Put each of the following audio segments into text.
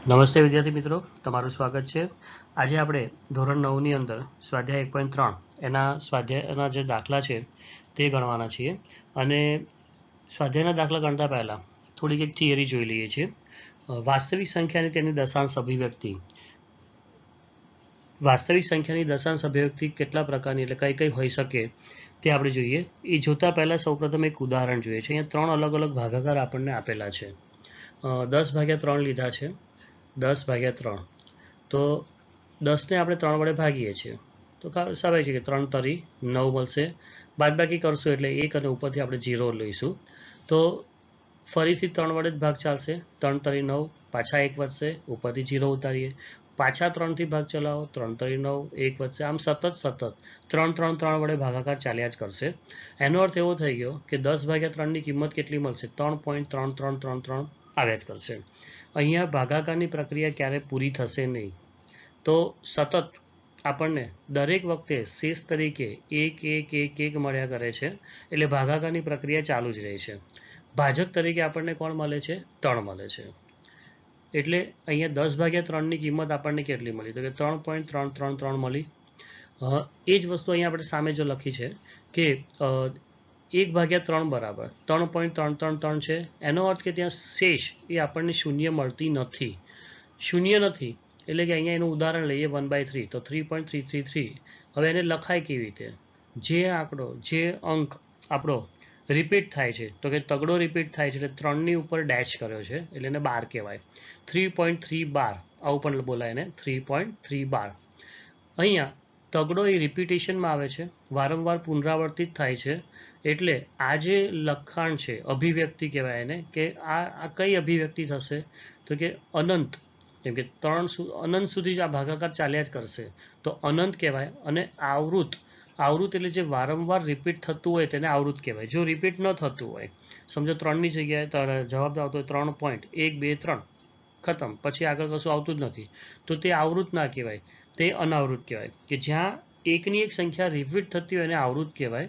નમસ્તે વિદ્યાર્થી મિત્રો, તમારું સ્વાગત છે. આજે આપણે ધોરણ 9 ની અંદર સ્વાધ્યાય 1.3 એના સ્વાધ્યાયના જે દાખલા છે તે ગણવાના છીએ. અને સ્વાધ્યાયના દાખલા ગણતા પહેલા થોડીક એક થિયરી જોઈ લઈએ છીએ. વાસ્તવિક સંખ્યાની તેની દશાંશ અભિવ્યક્તિ. વાસ્તવિક સંખ્યાની દશાંશ અભિવ્યક્તિ કેટલા પ્રકારની એટલે કઈ કઈ હોઈ શકે તે આપણે જોઈએ. એ જોતા પહેલા સૌપ્રથમ એક ઉદાહરણ જોઈએ છે. અહીંયા 3 અલગ અલગ ભાગાકાર આપણને આપેલા છે. 10/3 લીધા છે. 10/3 તો 10ને આપણે 3 વડે ભાગીએ છીએ તો સ્વાભાવિક છે કે 3 તરી 9 મળશે. બાદબાકી કરશું એટલે 1 અને ઉપરથી આપણે 0 લઈશું તો ફરીથી 3 વડે જ ભાગ ચાલશે. 3 તરી 9, પાછા 1 વધશે, ઉપરથી 0 ઉતારીએ, પાછા 3 થી ભાગ ચલાવો, 3 તરી 9, 1 વધશે, આમ સતત 3 વડે ભાગાકાર ચાલ્યા જ કરશે. એનો અર્થ એવો થઈ ગયો કે 10/3 ની કિંમત કેટલી મળશે? 3.3333 આવ્યા જ કરશે. અહીંયા ભાગાકારની પ્રક્રિયા ક્યારે પૂરી થશે નહીં. તો સતત આપણને દરેક વખતે શેષ તરીકે 1 મળ્યા કરે છે, એટલે ભાગાકારની પ્રક્રિયા ચાલુ જ રહે છે. ભાજક તરીકે આપણને કોણ મળે છે? 3 મળે છે. એટલે અહીંયા 10/3 ની કિંમત આપણને કેટલી મળી? તો કે 3.333 મળી. એ જ વસ્તુ અહીંયા આપણે સામે જો લખી છે કે 1/3 બરાબર 3.333 છે. એનો અર્થ કે ત્યાં શેષ એ આપણને શૂન્ય મળતી નથી. શૂન્ય નથી એટલે કે અહીંયા એનું ઉદાહરણ લઈએ 1/3 તો 3.333. હવે એને લખાય કેવી રીતે? જે આંકડો, જે અંક આપણો રિપીટ થાય છે તો કે તગડો રિપીટ થાય છે એટલે 3ની ઉપર ડેશ કર્યો છે એટલે એને 12 કહેવાય. 3.312 આવું પણ બોલાય એને 3.312. અહીંયા તગડો એ રિપીટેશનમાં આવે છે, વારંવાર પુનરાવર્તિત થાય છે, એટલે આ જે લખાણ છે અભિવ્યક્તિ કહેવાય એને કે આ કઈ અભિવ્યક્તિ થશે? તો કે અનંત, કેમ કે 3 અનંત સુધી જ આ ભાગાકાર ચાલ્યા જ કરશે તો અનંત કહેવાય. અને આવૃત એટલે જે વારંવાર રિપીટ થતું હોય તેને આવૃત કહેવાય. જો રિપીટ ન થતું હોય, સમજો 3ની જગ્યાએ જવાબ આવતો હોય 3.123 ખતમ, પછી આગળ કશું આવતું જ નથી, તો તે આવૃત ના કહેવાય, તે અનાવૃત કહેવાય. કે જ્યાં એકની એક સંખ્યા રિપીટ થતી હોય એને આવૃત કહેવાય,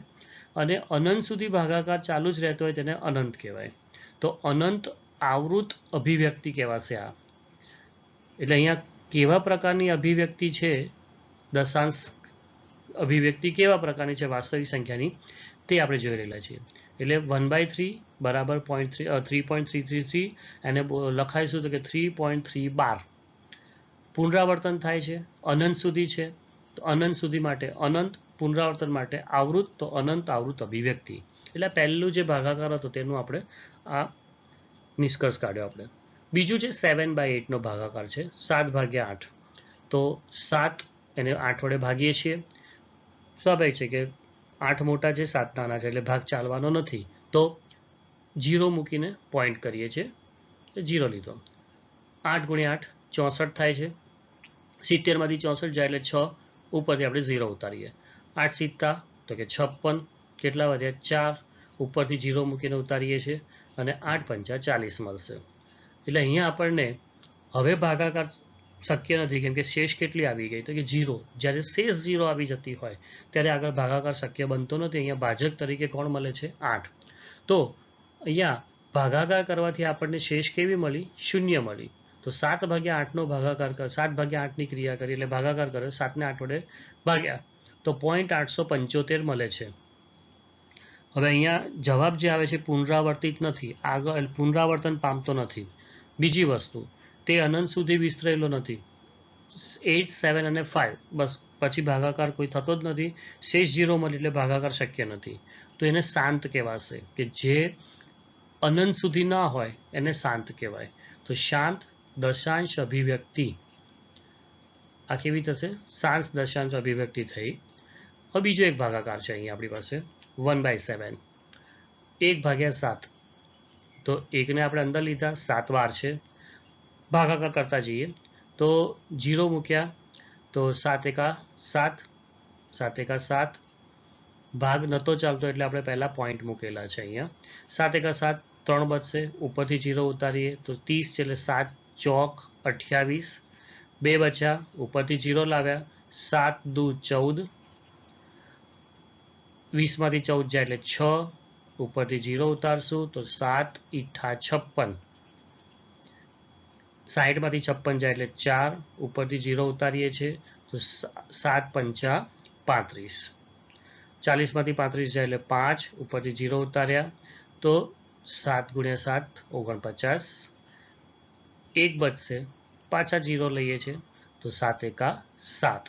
અને અનંત સુધી ભાગાકાર ચાલુ જ રહેતો હોય તેને અનંત કહેવાય. તો અનંત આવૃત અભિવ્યક્તિ કહેવાશે આ. એટલે અહીંયા કેવા પ્રકારની અભિવ્યક્તિ છે, દશાંશ અભિવ્યક્તિ કેવા પ્રકારની છે વાસ્તવિક સંખ્યાની તે આપણે જોઈ રહેલા છીએ. એટલે 1/3 બરાબર 3.333 એને લખાઈશું તો કે 3.312. પુનરાવર્તન થાય છે, અનંત સુધી છે તો અનંત સુધી માટે અનંત, પુનરાવર્તન માટે આવૃત તો અનંત આવૃત અભિવ્યક્તિ. એટલે પહેલું જે ભાગાકાર હતો તેનું આપણે આ નિષ્કર્ષ કાઢ્યો. આપણે બીજું છે 7/8 નો ભાગાકાર છે. 7/8 તો 7 એને 8 વડે ભાગીએ છીએ. સ્વાભાવિક છે કે 8 મોટા છે, 7 નાના છે, એટલે ભાગ ચાલવાનો નથી તો 0 મૂકીને પોઈન્ટ કરીએ છીએ, 0 લીધો. 8 × 8 64 થાય છે. 70 માંથી 64 જાય એટલે 6, ઉપરથી આપણે 0 ઉતારીએ. 8 સિત્તા તો કે 56, કેટલા વધ્યા? 4, ઉપરથી 0 મૂકીને ઉતારીએ છીએ અને 8 પંચા 40 મળશે. એટલે અહીંયા આપણને હવે ભાગાકાર શક્ય નથી, કેમ કે શેષ કેટલી આવી ગઈ? તો કે 0. જ્યારે શેષ 0 આવી જતી હોય ત્યારે આગળ ભાગાકાર શક્ય બનતો નથી. અહીંયા ભાજક તરીકે કોણ મળે છે? 8. તો અહીંયા ભાગાકાર કરવાથી આપણને શેષ કેવી મળી? શૂન્ય મળી. તો 7/8 નો ભાગાકાર 7/8 ની ક્રિયા કરી એટલે ભાગાકાર કર્યો, 7 ને 8 વડે ભાગ્યા તો 0.875 મળે છે. હવે અહીંયા જવાબ જે આવે છે પુનરાવર્તિત નથી, આગળ પુનરાવર્તન પામતો નથી. બીજી વસ્તુ, તે અનંત સુધી વિસ્તરેલો નથી. 8, 7 અને 5 બસ, પછી ભાગાકાર કોઈ થતો જ નથી. શેષ 0 મળે એટલે ભાગાકાર શક્ય નથી. તો એને શાંત કહેવાશે, કે જે અનંત સુધી ના હોય એને શાંત કહેવાય. તો શાંત દશાંશ અભિવ્યક્તિ આ કેવી થશે? શાંત દશાંશ અભિવ્યક્તિ થઈ. હવે બીજો એક ભાગાકાર છે અહીંયા આપણી પાસે 1/7. 1/7 તો 1ને આપણે અંદર લીધા, 7 વાર છે. ભાગાકાર કરતા જઈએ તો 0 મૂક્યા તો 7 × 7, 7 × 7, ભાગ નતો ચાલતો એટલે આપણે પહેલા પોઈન્ટ મૂકેલા છે અહીંયા. 7 × 7 3 બચશે, ઉપરથી 0 ઉતારીએ તો 30 છે એટલે 7 ચોક 28, 2 બચ્યા, ઉપરથી 0 લાવ્યા, 7 દુ 14, 20 માંથી 14 જાય એટલે 6, ઉપરથી 0 ઉતારશું તો 7 × 8 = 56. 60માંથી 56 જાય એટલે 4, ઉપરથી 0 ઉતારીએ છીએ તો 7 પંચા 35, 40માંથી 35 જાય એટલે 5, ઉપરથી 0 ઉતાર્યા તો 7 × 7 49, 1 બચશે, પાછા 0 લઈએ છીએ તો 7 એકા 7.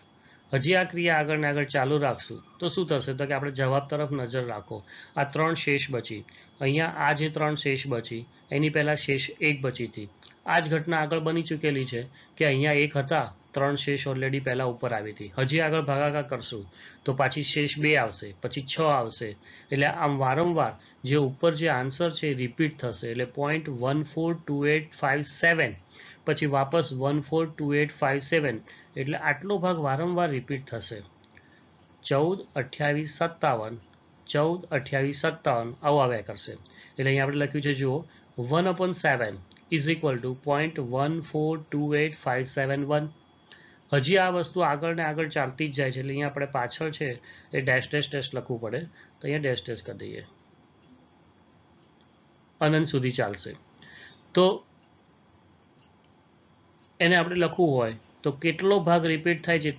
હજી આ ક્રિયા આગળ ને આગળ ચાલુ રાખશું તો શું થશે તો કે આપણે જવાબ તરફ નજર રાખો. આ 3 શેષ બચી, અહીંયા આ જે 3 શેષ બચી એની પહેલા શેષ 1 બચી હતી. આ જ ઘટના આગળ બની ચૂકેલી છે કે અહીંયા 1 હતા, 3 શેષ ઓલરેડી પહેલા ઉપર આવી હતી. હજી આગળ ભાગાકાર કરશું તો પાછી શેષ 2 આવશે, પછી 6 આવશે. એટલે આમ વારંવાર જે ઉપર જે આન્સર છે એ રિપીટ થશે. એટલે 0.142857 પછી વાપસ 142857, એટલે આટલો ભાગ વારંવાર રિપીટ થશે. 14, 28, 57, 14, 28, 57 આવું આવ્યા કરશે. એટલે અહીંયા આપણે લખ્યું છે જુઓ 1/7 ઇઝ ઇક્વલ ટુ 0.142857. હજી આ વસ્તુ આગળ ને આગળ ચાલતી જ જાય છે. એટલે અહીંયા આપણે પાછળ છે એ ડેશ ડેશ ડેશ લખવું પડે તો અહીંયા ડેશ ડેશ કરી દઈએ, અનંત સુધી ચાલશે. તો એને આપણે લખવું હોય તો કેટલો ભાગ રિપીટ થાય છે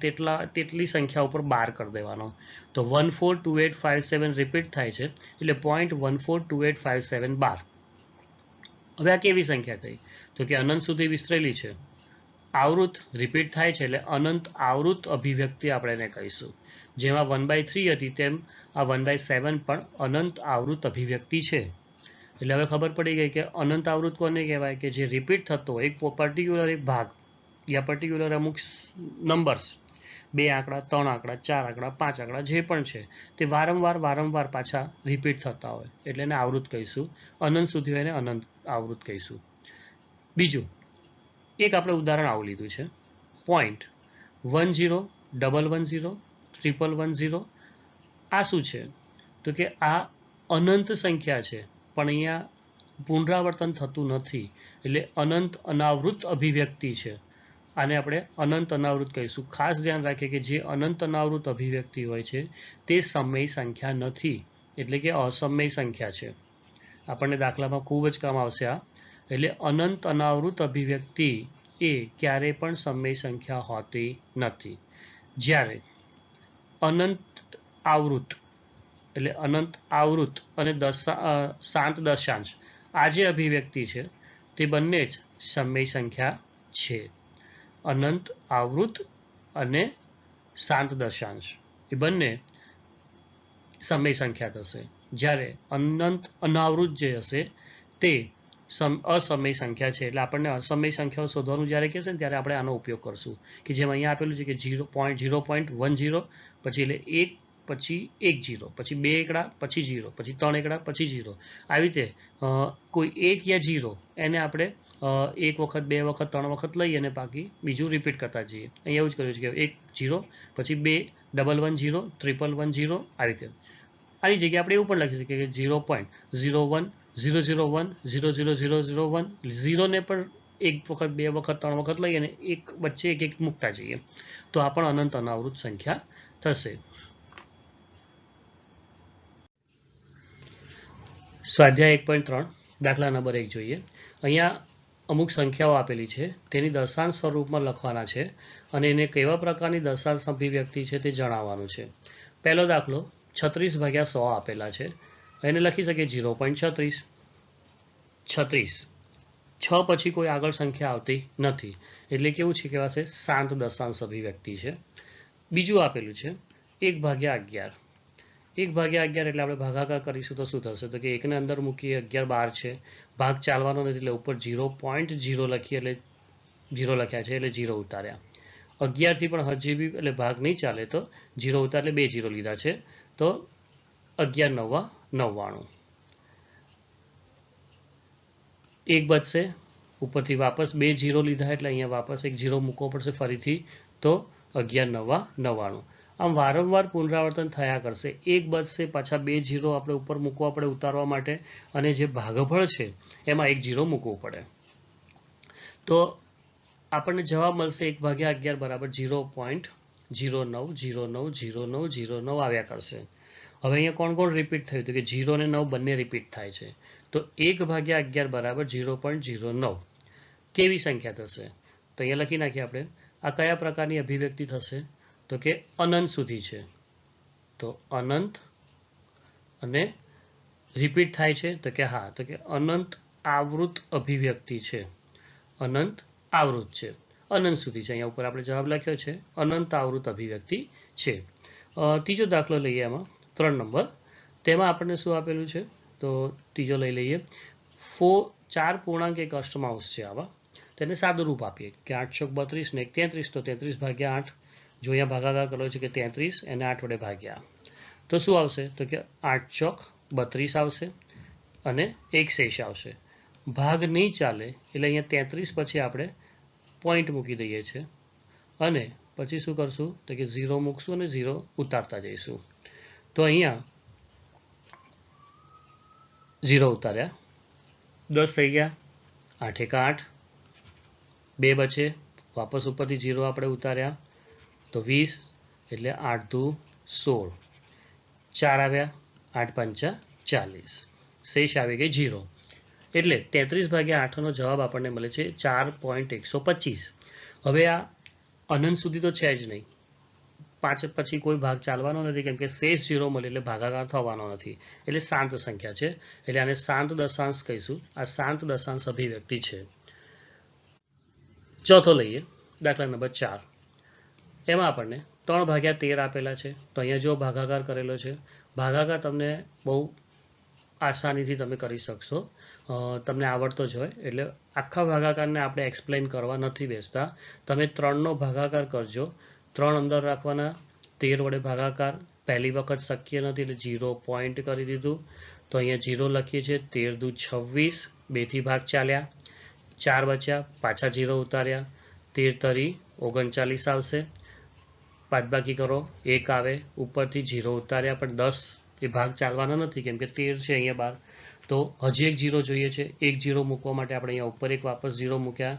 તેટલી સંખ્યા ઉપર બાર કરી દેવાનો. તો 142857 રિપીટ થાય છે એટલે 0.142857 બાર. હવે આ કેવી સંખ્યા થઈ તો કે અનંત સુધી વિસ્તરેલી છે. આવૃત રિપીટ થાય છે એટલે અનંત આવૃત અભિવ્યક્તિ આપણે એને કહીશું. જેમાં 1/3 હતી તેમ આ 1/7 પણ અનંત આવૃત અભિવ્યક્તિ છે. એટલે હવે ખબર પડી ગઈ કે અનંત આવૃત કોને કહેવાય કે જે રિપીટ થતો હોય એક પર્ટિક્યુલર એક ભાગ યા પર્ટિક્યુલર અમુક નંબર્સ, 2 આંકડા, 3 આંકડા, 4 આંકડા, 5 આંકડા જે પણ છે તે વારંવાર પાછા રિપીટ થતા હોય એટલે એને આવૃત કહીશું. અનંત સુધી હોય એને અનંત આવૃત કહીશું. બીજું એક આપણે ઉદાહરણ આવું લીધું છે 0.1011011010. આ શું છે તો કે આ અનંત સંખ્યા છે પણ અહીંયા પુનરાવર્તન થતું નથી એટલે અનંત અનાવૃત અભિવ્યક્તિ છે. આને આપણે અનંત અનાવૃત કહીશું. ખાસ ધ્યાન રાખીએ કે જે અનંત અનાવૃત અભિવ્યક્તિ હોય છે તે સમય સંખ્યા નથી, એટલે કે અસમય સંખ્યા છે. આપણને દાખલામાં ખૂબ જ કામ આવશે આ. એટલે અનંત અનાવૃત અભિવ્યક્તિ એ ક્યારેય પણ સમય સંખ્યા હોતી નથી. જ્યારે અનંત આવૃત એટલે અનંત આવૃત અને શાંત દશાંશ આ જે અભિવ્યક્તિ છે તે બંને જ સમય સંખ્યા છે. અનંત આવૃત અને શાંત દશાંશ એ બંને સમય સંખ્યા થશે. જ્યારે અનંત અનાવૃત જે હશે તે અસમય સંખ્યા છે. એટલે આપણને અસમય સંખ્યાઓ શોધવાનું જ્યારે કહેશે ને ત્યારે આપણે આનો ઉપયોગ કરશું કે જેમ અહીંયા આપેલું છે કે 0.10 પછી એટલે 1 પછી 1 0 પછી 2 એકડા પછી 0 પછી 3 એકડા પછી 0. આવી રીતે કોઈ 1 યા 0 એને આપણે 1 વખત 2 વખત 3 વખત લઈ અને બાકી બીજું રિપીટ કરતા જઈએ. અહીંયા એવું જ કર્યું છે કે 1 0 પછી 2 110 111 આવી રીતે. આની જગ્યાએ આપણે એવું પણ લખી શકીએ કે 0.01 001 00001 0 ને પણ 1 વખત 2 વખત 3 વખત લઈ અને એક વચ્ચે એક મૂકતા જઈએ તો આ પણ અનંત અનાવૃત સંખ્યા થશે. સ્વાધ્યાય 1.3 દાખલા નંબર 1 જોઈએ. અહીંયા અમુક સંખ્યાઓ આપેલી છે તેની દશાંશ સ્વરૂપમાં લખવાના છે અને એને કેવા પ્રકારની દશાંશ અભિવ્યક્તિ છે તે જણાવવાનું છે. પહેલો દાખલો 36/100 આપેલા છે. એને લખી શકીએ 0.36. 6 પછી કોઈ આગળ સંખ્યા આવતી નથી એટલે કેવું છે કહેવાશે શાંત દશાંશ અભિવ્યક્તિ છે. બીજું આપેલું છે 1/11. 1/11 એટલે આપણે ભાગાકાર કરીશું તો શું થશે તો કે 1 ને અંદર મૂકીએ 11 બહાર છે, ભાગ ચાલવાનો નથી એટલે ઉપર 0.0 લખીએ એટલે 0 લખ્યા છે એટલે 0 ઉતાર્યા. 11 થી પણ હજી બી એટલે ભાગ નહીં ચાલે તો 0 ઉતાર એટલે 2 0 લીધા છે તો 11 9 99. 1 બચશે, ઉપરથી વાપસ 2 0 લીધા એટલે અહીંયા વાપસ એક 0 મૂકવો પડશે ફરીથી તો 11 9 99. આમ વારંવાર પુનરાવર્તન થયા કરશે. 1 બચશે, પાછા 2 0 આપણે ઉપર મૂકવા પડે ઉતારવા માટે અને જે ભાગફળ છે એમાં 1 0 મૂકવું પડે. તો આપણને જવાબ મળશે 1/11 બરાબર 0.09090909 આવ્યા કરશે. હવે અહીંયા કોણ કોણ રિપીટ થયું તો કે 0 અને 9 બંને રિપીટ થાય છે તો 1/11 બરાબર 0.09. કેવી સંખ્યા થશે? તો અહીંયા લખી નાખીએ આપણે. આ કયા પ્રકારની અભિવ્યક્તિ થશે? તો કે અનંત સુધી છે. તો અનંત અને રિપીટ થાય છે તો કે હા, તો કે અનંત આવૃત અભિવ્યક્તિ છે. અનંત આવૃત છે, અનંત સુધી છે. અહીંયા ઉપર આપણે જવાબ લખ્યો છે અનંત આવૃત અભિવ્યક્તિ છે. ત્રીજો દાખલો લઈએ એમાં 3 નંબર. તેમાં આપણને શું આપેલું છે? તો ત્રીજો લઈ લઈએ. 4 પૂર્ણાંક એક અષ્ટમાંશ છે આવા. તેને સાદું રૂપ આપીએ કે 8 ચોક 32 ને 33, તો 33 ભાગ્યા 8. જો અહીંયા ભાગાકાર કર્યો છે કે 33 એને 8 વડે ભાગ્યા, તો શું આવશે? તો કે 8 ચોક 32 આવશે અને એક શેષ આવશે. ભાગ નહીં ચાલે એટલે અહીંયા 33 પછી આપણે પોઈન્ટ મૂકી દઈએ છીએ અને પછી શું કરશું? તો કે 0 મૂકશું અને 0 ઉતારતા જઈશું. તો અહીંયા 0 ઉતાર્યા, 10 થઈ ગયા, 8 એકા 8, 2 બચે, વાપસ ઉપરથી 0 આપણે ઉતાર્યા તો 20, એટલે 8 દુ 16, 4 આવ્યા, 8 પંચા 40, શેષ આવી ગઈ 0. એટલે 33 ભાગ્યા 8નો જવાબ આપણને મળે છે 4.125. હવે આ અનંત સુધી તો છે જ નહીં, 5 પછી કોઈ ભાગ ચાલવાનો નથી, કેમ કે શેષ 0 મળે એટલે ભાગાકાર થવાનો નથી, એટલે શાંત સંખ્યા છે. એટલે આને શાંત દશાંશ કહીશું. આ શાંત દશાંશ અભિવ્યક્તિ છે. ચોથો લઈએ, દાખલા નંબર 4. એમાં આપણને 3/13 આપેલા છે. તો અહીંયા જો ભાગાકાર કરેલો છે, ભાગાકાર તમને બહુ આસાનીથી તમે કરી શકશો, તમને આવડતો જ હોય. એટલે આખા ભાગાકારને આપણે એક્સપ્લેન કરવા નથી બેસતા. તમે 3નો ભાગાકાર કરજો, 3 અંદર રાખવાના, 13 વડે ભાગાકાર પહેલી વખત શક્ય નથી એટલે 0 પોઈન્ટ કરી દીધું. તો અહીંયા 0 લખીએ છીએ. 13 દુ 26, 2 થી ભાગ ચાલ્યા, 4 બચ્યા, પાછા 0 ઉતાર્યા, 13 તરી 39 આવશે. બાદબાકી કરો, 1 આવે, ઉપરથી 0 ઉતાર્યા, પણ 10 એ ભાગ ચાલવાના નથી કેમ કે 13 છે અહીંયા બાર. તો હજી એક 0 જોઈએ છે. એક 0 મૂકવા માટે આપણે અહીંયા ઉપર એક વાપસ 0 મૂક્યા.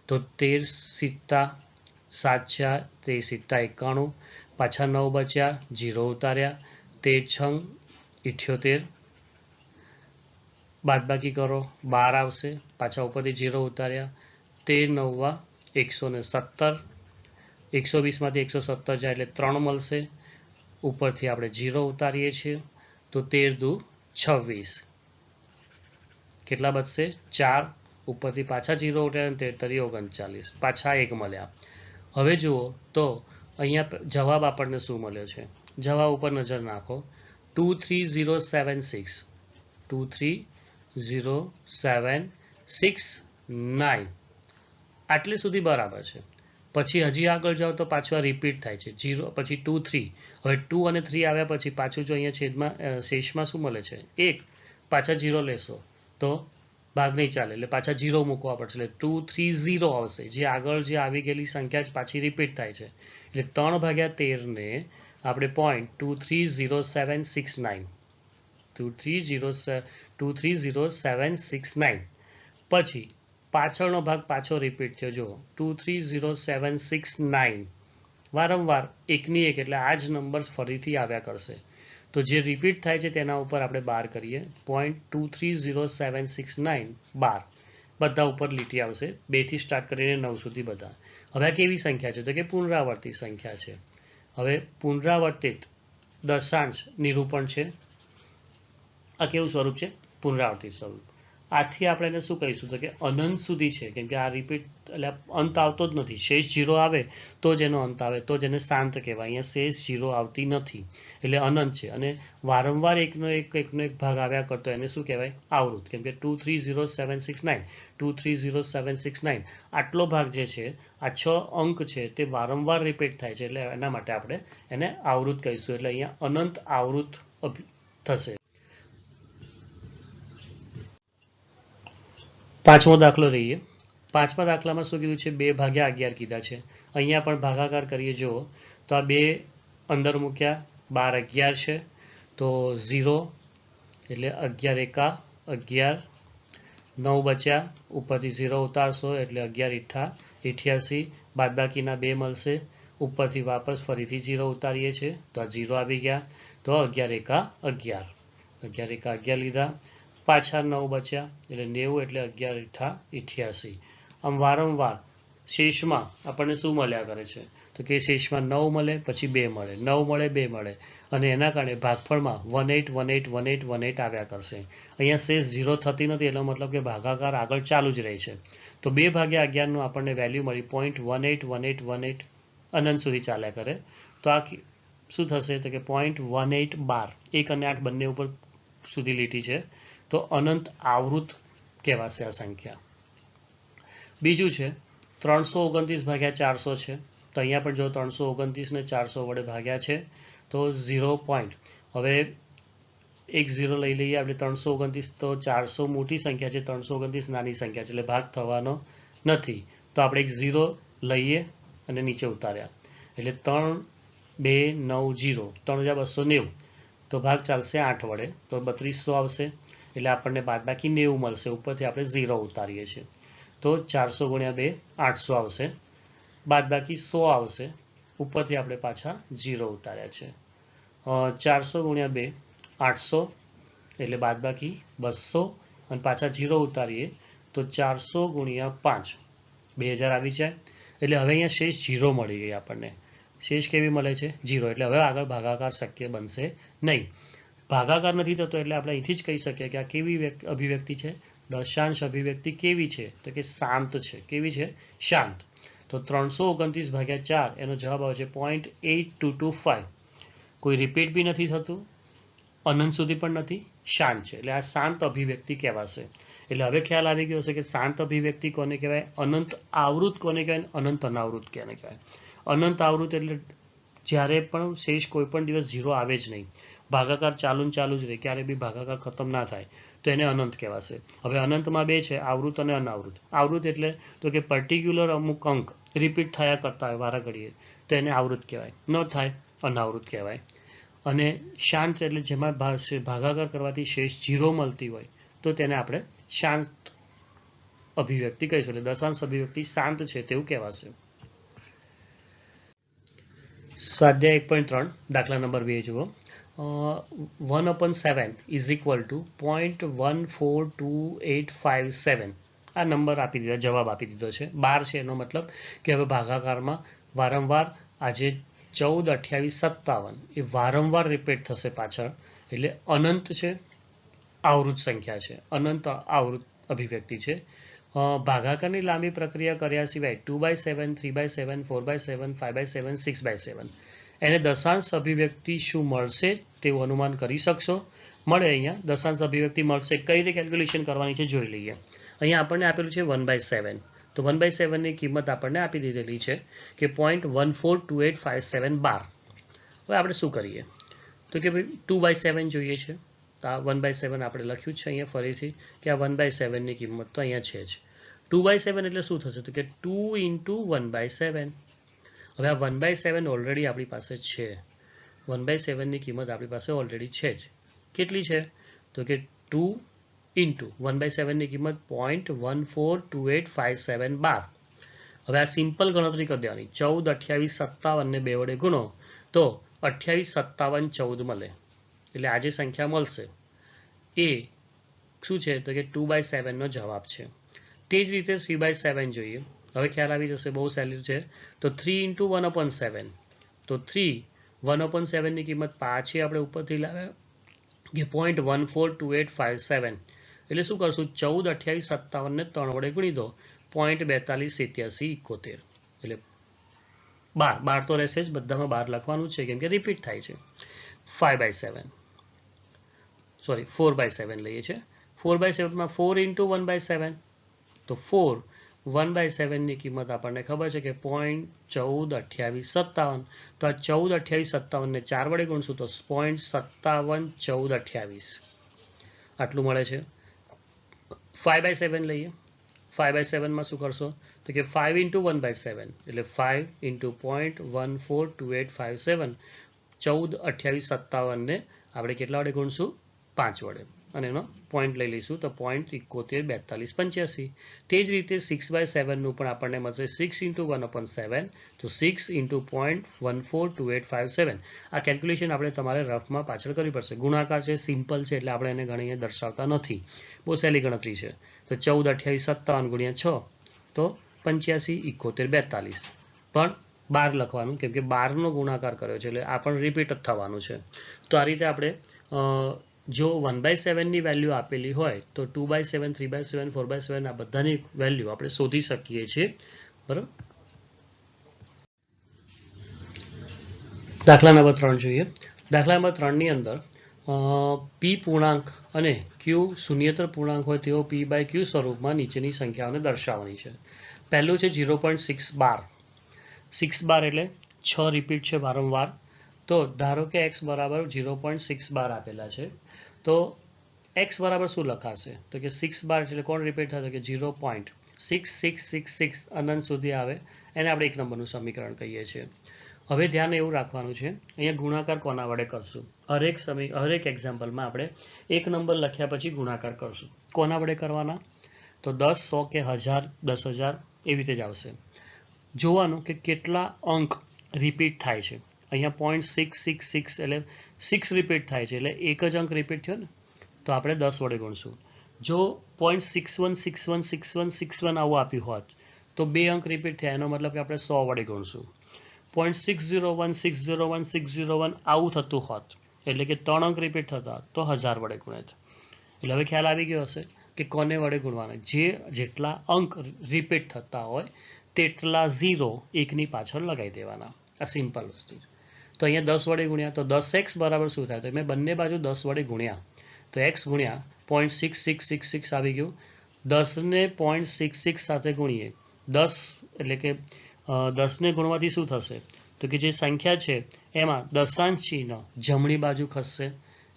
તો 13 સિત્તા 7 છે, 13 સિત્તા 91, પાછા 9 બચ્યા, 0 ઉતાર્યા, 13 છંગ 78, બાદબાકી કરો, 12 આવશે, પાછા ઉપરથી 0 ઉતાર્યા, 13 9 117, 120 માંથી 117 જાય એટલે 3 મળશે, ઉપરથી આપણે 0 ઉતારીએ છીએ. તો 13 દુ 26, કેટલા બચશે? 4, ઉપરથી પાછા 0 ઉતાર્યા, 13 તરી 39, પાછા 1 મળ્યા. હવે જુઓ તો અહીંયા જવાબ આપણને શું મળ્યો છે? જવાબ ઉપર નજર નાખો. 23076, 23076 આટલે સુધી બરાબર છે. પછી હજી આગળ જાઓ તો પાછું આ રિપીટ થાય છે. 0 પછી 2 3, હવે 2 અને 3 આવ્યા પછી પાછું જો અહીંયા છેદમાં શેષમાં શું મળે છે? 1, પાછા 0 લેશો તો ભાગ નહીં ચાલે એટલે પાછા 0 મૂકવા પડશે, એટલે 230 આવશે. જે આગળ જે આવી ગયેલી સંખ્યા જ પાછી રિપીટ થાય છે. એટલે 3/13 ને આપણે પોઈન્ટ 230769, 230769 પછી પાછળનો ભાગ પાછો રિપીટ થયો. જો 230769 વારંવાર એકની એક, એટલે આ જ નંબર્સ ફરીથી આવ્યા કરશે. તો જે રિપીટ થાય છે તેના ઉપર આપણે 12 કરીએ. 0.230769 12, બધા ઉપર લીટી આવશે. 2 થી સ્ટાર્ટ કરીને 9 સુધી બધા. હવે આ કેવી સંખ્યા છે? તો કે પુનરાવર્તિત સંખ્યા છે. હવે પુનરાવર્તિત દશાંશ નિરૂપણ છે. આ કેવું સ્વરૂપ છે? પુનરાવર્તિત સ્વરૂપ. આથી આપણે એને શું કહીશું? તો કે અનંત સુધી છે, કેમ કે આ રિપીટ એટલે અંત આવતો જ નથી. શેષ 0 આવે તો જ એનો અંત આવે, તો જ એને શાંત કહેવાય. અહીંયા શેષ 0 આવતી નથી એટલે અનંત છે. અને વારંવાર એકનો એક ભાગ આવ્યા કરતો એને શું કહેવાય? આવૃત. કેમ કે 230769, 230769 આટલો ભાગ જે છે, આ 6 અંક છે તે વારંવાર રિપીટ થાય છે, એટલે એના માટે આપણે એને આવૃત કહીશું. એટલે અહીંયા અનંત આવૃત થશે. પાંચમો દાખલો લઈએ. પાંચમા દાખલામાં શું કીધું છે? 2/11 કીધા છે. અહીંયા પણ ભાગાકાર કરીએ. જુઓ તો આ 2 અંદર મૂક્યા, 12 11 છે, તો 0 એટલે 11 એકા 11, 9 બચ્યા, ઉપરથી 0 ઉતારશો એટલે 11 * 8 88, બાદબાકીના 2 મળશે, ઉપરથી વાપસ ફરીથી 0 ઉતારીએ છીએ તો આ 0 આવી ગયા. તો 11 એકા 11, 11 એકા 11 લીધા, પાછા 9 બચ્યા એટલે 90, એટલે 11 * 88. આમ વારંવાર શેષમાં આપણને શું મળ્યા કરે છે તો કે શેષમાં 9 મળે, પછી 2 મળે, 9 મળે, 2 મળે, અને એના કારણે ભાગફળમાં 18 18 18 18 આવ્યા કરશે. અહીંયા શેષ 0 થતી નથી, એનો મતલબ કે ભાગાકાર આગળ ચાલુ જ રહે છે. તો 2/11 નું આપણને વેલ્યુ મળી 0.181818 અનંત સુધી ચાલ્યા કરે. તો આ શું થશે તો કે 0.1812, 1 અને 8 બંને ઉપર સુધી લીટી છે, તો અનંત આવૃત કહેવાશે આ સંખ્યા. બીજું છે 329/400 છે, તો અહીંયા પણ જો 329 ને 400 વડે ભાગ્યા છે તો 0 પોઈન્ટ, હવે એક 0 લઈ લઈએ આપણે. 329 તો 400 મોટી સંખ્યા છે, 329 નાની સંખ્યા છે, એટલે ભાગ થવાનો નથી. તો આપણે એક 0 લઈએ અને નીચે ઉતાર્યા, એટલે 3 2 9 0, 3290, તો ભાગ ચાલશે 8 વડે, તો 3200 આવશે, એટલે આપણને બાદબાકી 90 મળશે. ઉપરથી આપણે 0 ઉતારીએ છીએ, તો 400 × 2 800 આવશે, બાદબાકી 100 આવશે, ઉપરથી આપણે પાછા 0 ઉતાર્યા છે. 400 × 2 800, એટલે બાદબાકી 200, અને પાછા 0 ઉતારીએ તો 400 × 5 2000 આવી જાય. એટલે હવે અહીંયા શેષ 0 મળી ગઈ આપણને. શેષ કેવી મળે છે 0, એટલે હવે આગળ ભાગાકાર શક્ય બનશે નહીં. ભાગાકાર નથી થતો એટલે આપણે અહીંથી જ કહી શકીએ કે આ કેવી અભિવ્યક્તિ છે, દશાંશ અભિવ્યક્તિ. કેવી છે તો કે શાંત છે. કેવી છે? શાંત. તો 329/4 એનો જવાબ આવે છે 0.8225. કોઈ રિપીટ બી નથી થતું, અનંત સુધી પણ નથી, શાંત છે, એટલે આ શાંત અભિવ્યક્તિ કહેવાશે. એટલે હવે ખ્યાલ આવી ગયો હશે કે શાંત અભિવ્યક્તિ કોને કહેવાય, અનંત આવૃત કોને કહેવાય, અનંત અનાવૃત કોને કહેવાય. અનંત આવૃત એટલે જ્યારે પણ શેષ કોઈ પણ દિવસ 0 આવે જ નહીં, ભાગાકાર ચાલુ જ રહે, ક્યારે બી ભાગાકાર ખતમ ના થાય, તો એને અનંત કહેવાશે. હવે અનંતમાં 2 છે, આવૃત અને અનાવૃત. આવૃત એટલે તો કે પર્ટિક્યુલર અમુક અંક રિપીટ થયા કરતા હોય વારા ઘડીએ, તો એને આવૃત કહેવાય, ન થાય અનાવૃત કહેવાય. અને શાંત એટલે જેમાં ભાગાકાર કરવાથી શેષ 0 મળતી હોય, તો તેને આપણે શાંત અભિવ્યક્તિ કહીશું. એટલે દશાંશ અભિવ્યક્તિ શાંત છે તેવું કહેવાશે. સ્વાધ્યાય 1.3 દાખલા નંબર 2 જુઓ. 1/7 ઇઝ ઇક્વલ ટુ 0.142857. આ નંબર આપી દીધા, જવાબ આપી દીધો છે. 12 છે, એનો મતલબ કે હવે ભાગાકારમાં વારંવાર આજે 14 28 57 એ વારંવાર રિપીટ થશે પાછળ, એટલે અનંત છે, આવૃત સંખ્યા છે, અનંત આવૃત અભિવ્યક્તિ છે. ભાગાકારની લાંબી પ્રક્રિયા કર્યા સિવાય 2/7 3/7 4/7 5/7 6/7 એને દશાંશ અભિવ્યક્તિ શું મળશે તેવું અનુમાન કરી શકશો. મળે અહીંયા દશાંશ અભિવ્યક્તિ મળશે. કઈ રીતે કેલ્ક્યુલેશન કરવાની છે જોઈ લઈએ. અહીંયા આપણને આપેલું છે 1/7, તો 1/7 ની કિંમત આપણને આપી દીધેલી છે કે 0.142857 બાર. હવે આપણે શું કરીએ તો કે ભાઈ 2/7 જોઈએ છે, તો આ 1/7 આપણે લખ્યું છે અહીંયા ફરીથી કે આ 1/7 ની કિંમત તો અહીંયા છે જ. 2/7 એટલે શું થશે તો કે 2 × 1/7. હવે આ 1/7 ઓલરેડી આપણી પાસે છે, 1/7 ની કિંમત આપણી પાસે ઓલરેડી છે જ. કેટલી છે તો કે 2 × 1/7 ની કિંમત 0.142857 બાર. હવે આ સિમ્પલ ગણતરી કરી દેવાની, 14 28 57 ને 2 વડે ગુણો તો 28 57 14 મળે, એટલે આ જે સંખ્યા મળશે એ શું છે તો કે 2/7 નો જવાબ છે. તે જ રીતે 3/7 જોઈએ. હવે ખ્યાલ આવી જશે, બહુ સહેલું છે. તો 3 × 1/7, તો 3 1/7 ની કિંમત પાછી આપણે ઉપરથી લાવ્યા કે 0.142857, એટલે શું કરશું 14 28 57 ને 3 વડે ગુણી દો 0.428771, એટલે 12 તો રહેશે જ, બધામાં 12 લખવાનું છે કેમ કે રિપીટ થાય છે. 4/7 લઈએ છીએ. 4/7 માં 4 × 1/7, તો 4 1/7 ની કિંમત આપણને ખબર છે કે 0.142857, તો આ 14 28 57 ને 4 વડે ગુણશું તો 0.571428 આટલું મળે છે. 5/7 લઈએ. 5/7 માં શું કરશો તો કે 5 × 1/7, એટલે 5 × 0.142857, 14 28 57 ને આપણે કેટલા વડે ગુણશું 5 વડે, અને એનો પોઈન્ટ લઈ લઈશું તો 0.714285. તે જ રીતે 6/7 નું પણ આપણને મળશે 6 × 1/7, તો 6 × 0.142857. આ કેલ્ક્યુલેશન આપણે તમારે રફમાં પાછળ કરવી પડશે. ગુણાકાર છે, સિમ્પલ છે, એટલે આપણે એને ગણીને દર્શાવતા નથી, બહુ સહેલી ગણતરી છે. તો 14 28 57 × 6, તો 85, 71, 42 પણ 12 લખવાનું કેમ કે 12નો ગુણાકાર કર્યો છે એટલે આ પણ રિપીટ જ થવાનું છે. તો આ રીતે આપણે જો 1/7 ની વેલ્યુ આપેલી હોય તો 2/7, 3/7, 4/7 આ બધાની વેલ્યુ આપણે શોધી શકીએ છીએ. બરાબર. દાખલા નંબર 3 જોઈએ. દાખલા નંબર 3 ની અંદર પી પૂર્ણાંક અને ક્યુ શૂન્યેતર પૂર્ણાંક હોય તેઓ p/q સ્વરૂપમાં નીચેની સંખ્યાઓને દર્શાવવાની છે. પહેલું છે 0.6 બાર. 6 બાર એટલે 6 રિપીટ છે વારંવાર. તો ધારો કે x બરાબર 0.6 બાર આપેલા છે. તો x બરાબર શું લખાશે? તો કે 6 બાર એટલે કોણ રિપીટ થશે? કે 0.6666 અનંત સુધી આવે એને આપણે 1 નંબરનું સમીકરણ કહીએ છીએ. હવે ધ્યાન એવું રાખવાનું છે અહીંયા ગુણાકાર કોના વડે કરશું? હરેક એક્ઝામ્પલમાં આપણે 1 નંબર લખ્યા પછી ગુણાકાર કરશું. કોના વડે કરવાના? તો 10, 100 કે 1000, 10,000 એવી રીતે જ આવશે. જોવાનું કે કેટલા અંક રિપીટ થાય છે. અહીંયા 0.666 એટલે 6 રિપીટ થાય છે એટલે એક જ અંક રિપીટ થયો ને તો આપણે 10 વડે ગુણશું. જો 0.61616161 આવું આપ્યું હોત તો 2 અંક રિપીટ થયા એનો મતલબ કે આપણે 100 વડે ગુણશું. 0.601601 આવું થતું હોત એટલે કે 3 અંક રિપીટ થતા તો 1000 વડે ગુણેત. એટલે હવે ખ્યાલ આવી ગયો હશે કે કોને વડે ગુણવાના. જેટલા અંક રિપીટ થતા હોય તેટલા 0 એકની પાછળ લગાવી દેવાના. આ સિમ્પલ વસ્તુ છે. તો અહીંયા 10 વડે ગુણ્યા તો 10x બરાબર શું થાય? તો મેં બંને બાજુ 10 વડે ગુણ્યા તો x ગુણ્યા 0.6666 આવી ગયું. 10 ને 0.66 સાથે ગુણીએ 10 એટલે કે 10 ને ગુણવાથી શું થશે? તો કે જે સંખ્યા છે એમાં દશાંશ ચિહ્ન જમણી બાજુ ખસશે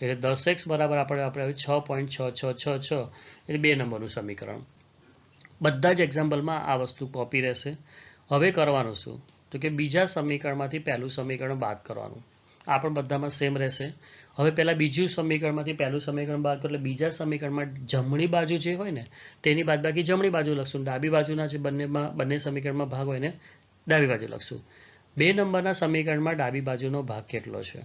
એટલે 10x બરાબર આપણે 6.6666 એટલે 2 નંબરનું સમીકરણ. બધા જ એક્ઝામ્પલમાં આ વસ્તુ કોપી રહેશે. હવે કરવાનું શું? તો કે બીજા સમીકરણમાંથી પહેલું સમીકરણ બાદ કરવાનું. આ પણ બધામાં સેમ રહેશે. હવે પહેલા બીજું સમીકરણમાંથી પહેલું સમીકરણ બાદ કરો એટલે બીજા સમીકરણમાં જમણી બાજુ જે હોય ને તેની બાદબાકી જમણી બાજુ લખશું. ડાબી બાજુના જે બંને સમીકરણમાં ભાગ હોય ને ડાબી બાજુ લખશું. 2 નંબરના સમીકરણમાં ડાબી બાજુનો ભાગ કેટલો છે?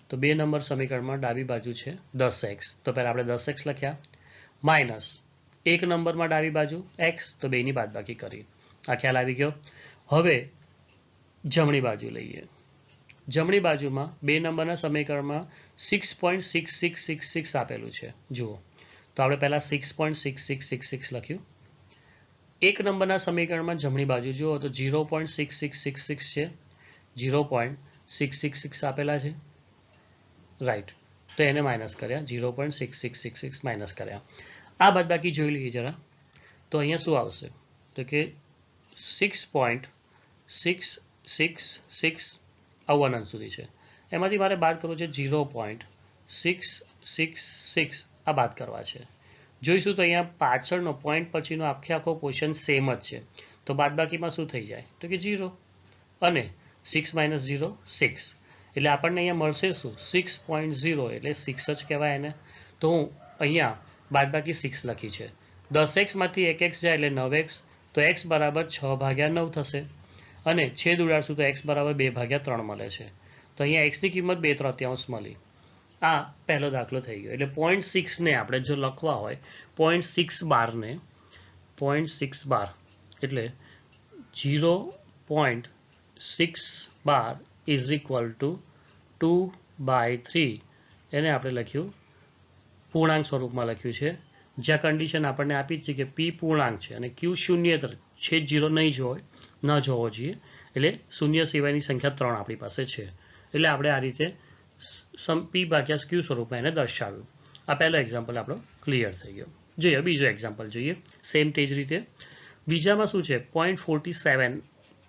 તો 2 નંબર સમીકરણમાં ડાબી બાજુ છે 10x. તો પહેલા આપણે 10x લખ્યા માઇનસ 1 નંબરમાં ડાબી બાજુ x તો 2 ની બાદબાકી કરી. આ ખ્યાલ આવી ગયો. હવે જમણી બાજુ લઈએ. જમણી બાજુમાં 2 નંબરના સમીકરણમાં 6.6666 આપેલું છે. જુઓ તો આપણે પહેલા 6.6666 લખ્યું. 1 નંબરના સમીકરણમાં જમણી બાજુ જુઓ તો 0.6666 છે. 0.666 આપેલા છે. રાઈટ. તો એને માઇનસ કર્યા 0.6666 માઇનસ કર્યા. આ બાદબાકી જોઈ લઈએ જરા. તો અહીંયા શું આવશે? તો કે 6.666 આવું અનંત સુધી છે. એમાંથી મારે બાદ કરવું છે 0.666 આ બાદ કરવા છે. જોઈશું તો અહીંયા પાછળનો પોઈન્ટ પછીનો આખો પોર્શન સેમ જ છે. તો બાદબાકીમાં શું થઈ જાય? તો કે 0 અને 6 - 0 6 એટલે આપણને અહીંયા મળશે શું? 6.0 એટલે 6 જ કહેવાય એને. તો હું અહીંયા બાદબાકી 6 લખી છે. 10x માંથી 1x જાય એટલે 9x તો x બરાબર 6/9 થશે અને છેદ ઉડાડશું તો x બરાબર 2/3 મળે છે. તો અહીંયા x ની કિંમત 2/3 મળી. આ પહેલો દાખલો થઈ ગયો. એટલે 0.6 ને આપણે જો લખવા હોય 0.6 બારને 0.6 બાર એટલે 0.6 બાર ઇઝ ઇક્વલ ટુ 2/3 એને આપણે લખ્યું પૂર્ણાંક સ્વરૂપમાં લખ્યું છે. જ્યાં કન્ડિશન આપણને આપી છે કે p પૂર્ણાંક છે અને q શૂન્યેતર છેદ 0 ન જોવો જોઈએ એટલે શૂન્ય સિવાયની સંખ્યા 3 આપણી પાસે છે. એટલે આપણે આ રીતે p/q સ્વરૂપમાં એને દર્શાવ્યું. આ પહેલો એક્ઝામ્પલ આપણો ક્લિયર થઈ ગયો. જોઈએ બીજો એક્ઝામ્પલ જોઈએ. સેમ તે જ રીતે બીજામાં શું છે? 0.47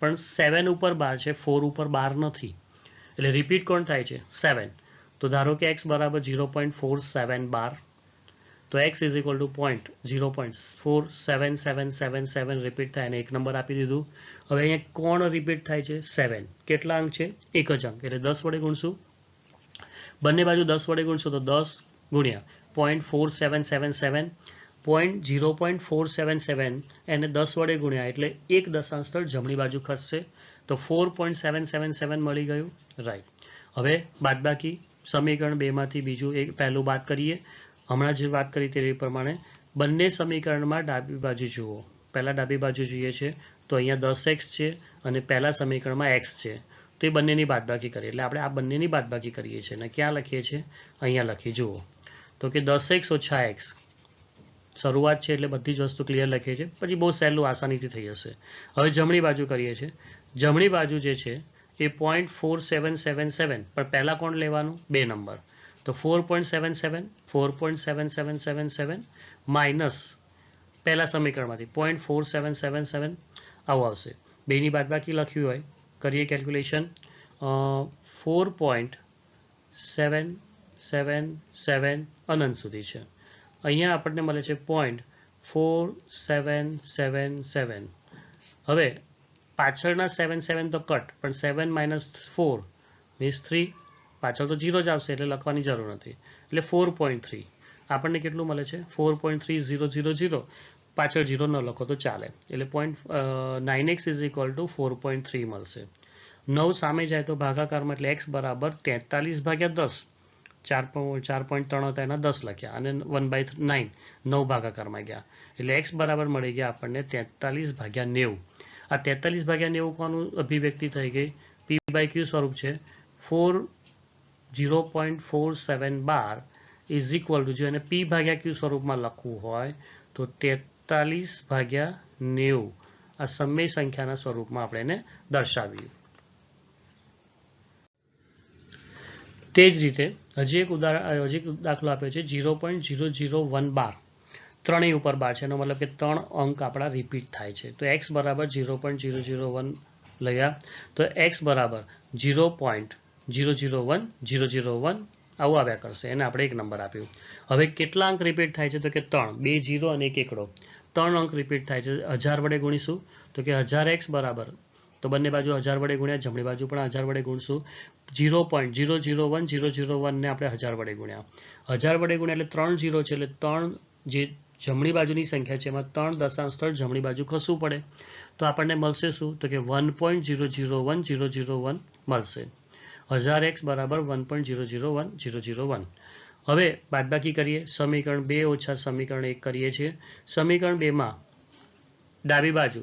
પણ 7 ઉપર 12 છે 4 ઉપર 12 નથી એટલે રિપીટ કોણ થાય છે? 7. તો ધારો કે x બરાબર 0.47 બાર તો x is equal to 0.477777 repeat થાય અને 1 નંબર આપી દીધું. હવે અહીંયા કોણ રિપીટ થાય છે? 7. કેટલા અંક છે? એક જ અંક એટલે 10 વડે ગુણશું. બંને બાજુ 10 વડે ગુણશું તો 10 ગુણ્યા 0.4777 0.477 એને 10 વડે ગુણ્યા એટલે એક દશાંશ સ્થળ જમણી બાજુ ખસશે તો 4.777 મળી ગયું. રાઈટ. હવે બાદબાકી સમીકરણ 2 માંથી બીજું એક પહેલું બાદ કરીએ. હમણાં જે વાત કરી તે પ્રમાણે બંને સમીકરણમાં ડાબી બાજુ જુઓ. પહેલાં ડાબી બાજુ જોઈએ છે તો અહીંયા 10x છે અને પહેલા સમીકરણમાં x છે, તો એ બંનેની બાદબાકી કરીએ. એટલે આપણે આ બંનેની બાદબાકી કરીએ છીએ અને ક્યાં લખીએ છીએ? અહીંયા લખી જુઓ તો કે 10x ઓછા x. શરૂઆત છે એટલે બધી જ વસ્તુ ક્લિયર લખીએ છીએ, પછી બહુ સહેલું આસાનીથી થઈ જશે. હવે જમણી બાજુ કરીએ છીએ. જમણી બાજુ જે છે એ 0.4777, પણ પહેલાં કોણ લેવાનું? 2 નંબર. તો 4.77 માઇનસ પહેલા સમીકરણમાંથી 0.4777 આવું આવશે. બેની બાદબાકી લખ્યું હોય, કરીએ કેલ્ક્યુલેશન. 4.777 અનંત સુધી છે. અહીંયા આપણને મળે છે 0.4777. હવે પાછળના 77 તો કટ, પણ 7 માઇનસ 4 મીન્સ 3. પાછળ તો 0 જ આવશે એટલે લખવાની જરૂર નથી. એટલે 4.3 આપણને કેટલું મળે છે? 4.3000. પાછળ 0 ન લખો તો ચાલે. એટલે 9x ઇઝ ઇક્વલ ટુ 4.3 મળશે. 9 સામે જાય તો ભાગાકારમાં, એટલે x બરાબર 43/10. 4.3 હતા એના 10 લખ્યા અને 1/9 9 ભાગાકારમાં ગયા, એટલે x બરાબર મળી ગયા આપણને 43/90. આ 43/90 કોનું અભિવ્યક્તિ થઈ ગઈ? p/q સ્વરૂપ છે. 0.4712 ઇઝ ઇક્વલ ટુ, જો એને p/q સ્વરૂપમાં લખવું હોય તો 43/90 આ સમય સંખ્યાના સ્વરૂપમાં આપણે એને દર્શાવ્યું. તે જ રીતે હજી એક દાખલો આપ્યો છે 0.00112. ત્રણેય ઉપર બાર છે, એનો મતલબ કે 3 અંક આપણા રિપીટ થાય છે. તો x બરાબર 0.001 લયા તો x બરાબર 0.001001 આવું આવ્યા કરશે. એને આપણે 1 નંબર આપ્યું. હવે કેટલા અંક રિપીટ થાય છે? તો કે 3. 2 0 અને 1 એકડો. 3 અંક રિપીટ થાય છે. 1000 વડે ગુણીશું તો કે 1000x બરાબર, તો બંને બાજુ 1000 વડે ગુણ્યા, જમણી બાજુ પણ 1000 વડે ગુણશું. 0.001001 ને આપણે 1000 વડે ગુણ્યા. 1000 વડે ગુણ્યા એટલે 3 0 છે, એટલે 3 જે જમણી બાજુની સંખ્યા છે એમાં 3 દશાંશ સ્થળ જમણી બાજુ ખસવું પડે. તો આપણને મળશે શું? તો કે 1.001001 મળશે. 1000x બરાબર 1.001001. હવે બાદબાકી કરીએ. સમીકરણ 2 ઓછા સમીકરણ 1 કરીએ છીએ. સમીકરણ 2 માં ડાબી બાજુ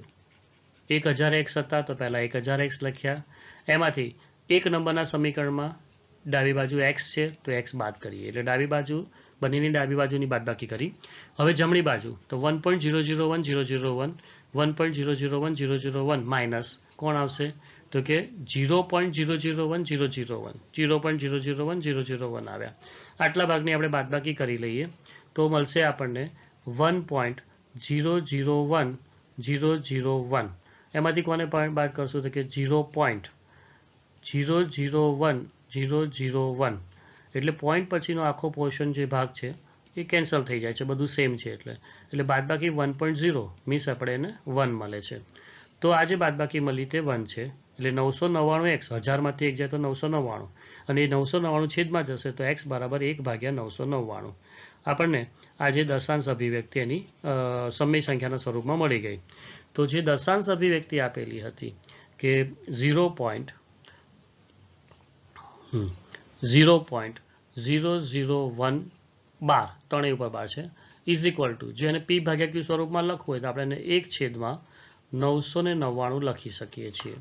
1000x હતા તો પહેલા 1000x લખ્યા. એમાંથી 1 નંબરના સમીકરણમાં ડાબી બાજુ x છે તો x બાદ કરીએ, એટલે ડાબી બાજુ બંનેની ડાબી બાજુની બાદબાકી કરી. હવે જમણી બાજુ તો 1.001001 1.001001 માઇનસ કોણ આવશે? તો કે 0.001001 0.001001 આવ્યા. આટલા ભાગની આપણે બાદબાકી કરી લઈએ તો મળશે આપણને 1.001001. એમાંથી કોને બાદ કરશું? તો કે 0.001001. એટલે પોઈન્ટ પછીનો આખો પોર્શન જે ભાગ છે એ કેન્સલ થઈ જાય છે, બધું સેમ છે. એટલે બાદબાકી 1.0 મીન્સ આપણે એને 1 મળે છે. તો આ જે બાદબાકી મળી તે 1 છે. એટલે 999x 1000માંથી 1 જાય તો 999, અને એ 999 છેદમાં જશે તો x બરાબર 1/999. આપણને આ જે દશાંશ અભિવ્યક્તિ એની સમય સંખ્યાના સ્વરૂપમાં મળી ગઈ. તો જે દશાંશ અભિવ્યક્તિ આપેલી હતી કે 0.001 12 ત્રણેય ઉપર બાર છે ઇઝ ઇક્વલ ટુ, જો એને p/q સ્વરૂપમાં લખવું હોય તો આપણે એને 1/999 લખી શકીએ છીએ.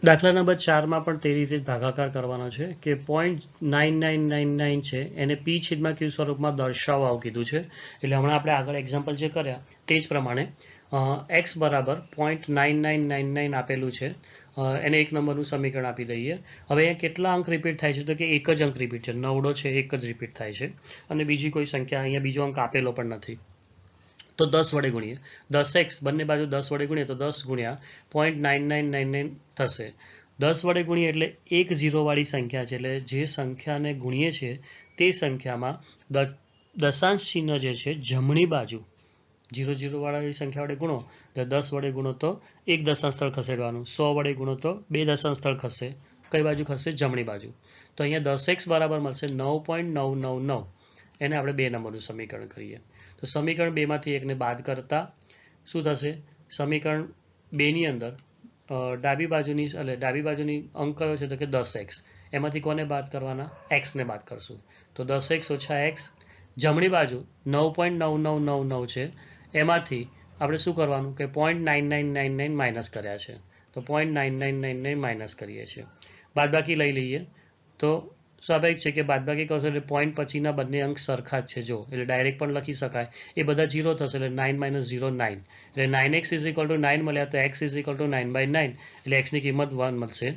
દાખલા નંબર 4 માં પણ તે રીતે ભાગાકાર કરવાનો છે કે 0.9999 છે એને p/q સ્વરૂપમાં દર્શાવવા આવું કીધું છે. એટલે હમણાં આપણે આગળ એક્ઝામ્પલ જે કર્યા તે જ પ્રમાણે x બરાબર 0.9999 આપેલું છે, એને 1 નંબરનું સમીકરણ આપી દઈએ. હવે અહીંયા કેટલા અંક રિપીટ થાય છે? તો કે 1 જ અંક રિપીટ છે. 9 છે 1 જ રિપીટ થાય છે, અને બીજી કોઈ સંખ્યા અહીંયા બીજો અંક આપેલો પણ નથી. તો 10 વડે ગુણીએ. 10x બંને બાજુ 10 વડે ગુણીએ તો 10 ગુણ્યા 0.9999 થશે. 10 વડે ગુણીએ એટલે 1 0 વાળી સંખ્યા છે, એટલે જે સંખ્યાને ગુણીએ છીએ તે સંખ્યામાં દશાંશ ચિહ્ન જે છે જમણી બાજુ 0 વાળી સંખ્યા વડે ગુણો તો 10 વડે ગુણો તો 1 દશાંશ સ્થળ ખસેડવાનું, 100 વડે ગુણો તો 2 દશાંશ સ્થળ ખસે. કઈ બાજુ ખસે? જમણી બાજુ. તો અહીંયા 10x બરાબર મળશે 9.999. એને આપણે 2 નંબરનું સમીકરણ કરીએ. તો સમીકરણ 2 માંથી 1 ને બાદ કરતા શું થશે? સમીકરણ 2 ની અંદર ડાબી બાજુની અંક કયો છે? તો કે 10x. એમાંથી કોને બાદ કરવાના? x ને બાદ કરશું. તો 10x ઓછા x જમણી બાજુ 9.9999 છે, એમાંથી આપણે શું કરવાનું કે 0.9999 માઇનસ કર્યા છે, તો 0.9999 માઇનસ કરીએ છીએ. બાદબાકી લઈ લઈએ તો સ્વાભાવિક છે કે બાદબાકી કરશો એટલે પોઈન્ટ પછીના બંને અંક સરખા જ છે. જો એટલે ડાયરેક્ટ પણ લખી શકાય, એ બધા 0 થશે એટલે 9 - 0 9, એટલે 9x = 9 મળ્યા તો x = 9/9, એટલે x ની કિંમત 1 મળશે.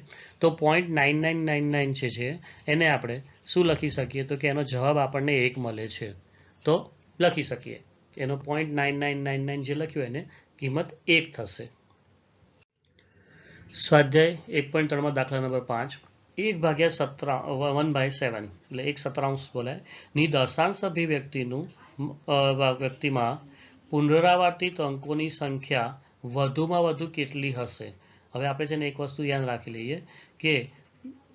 તો 0.9999 છે એને આપણે શું લખી શકીએ તો કે એનો જવાબ આપણને 1 મળે છે, તો લખી શકીએ એનો 0.9999 જે લખ્યું એને કિંમત 1 થશે. સ્વાધ્યાય 1.3 દાખલા નંબર 5, 1/7 એટલે 1/17 બોલાય ની દશાંશ અભિવ્યક્તિમાં પુનરાવર્તિત અંકોની સંખ્યા વધુમાં વધુ કેટલી હશે? હવે આપણે છે ને એક વસ્તુ યાદ રાખી લઈએ કે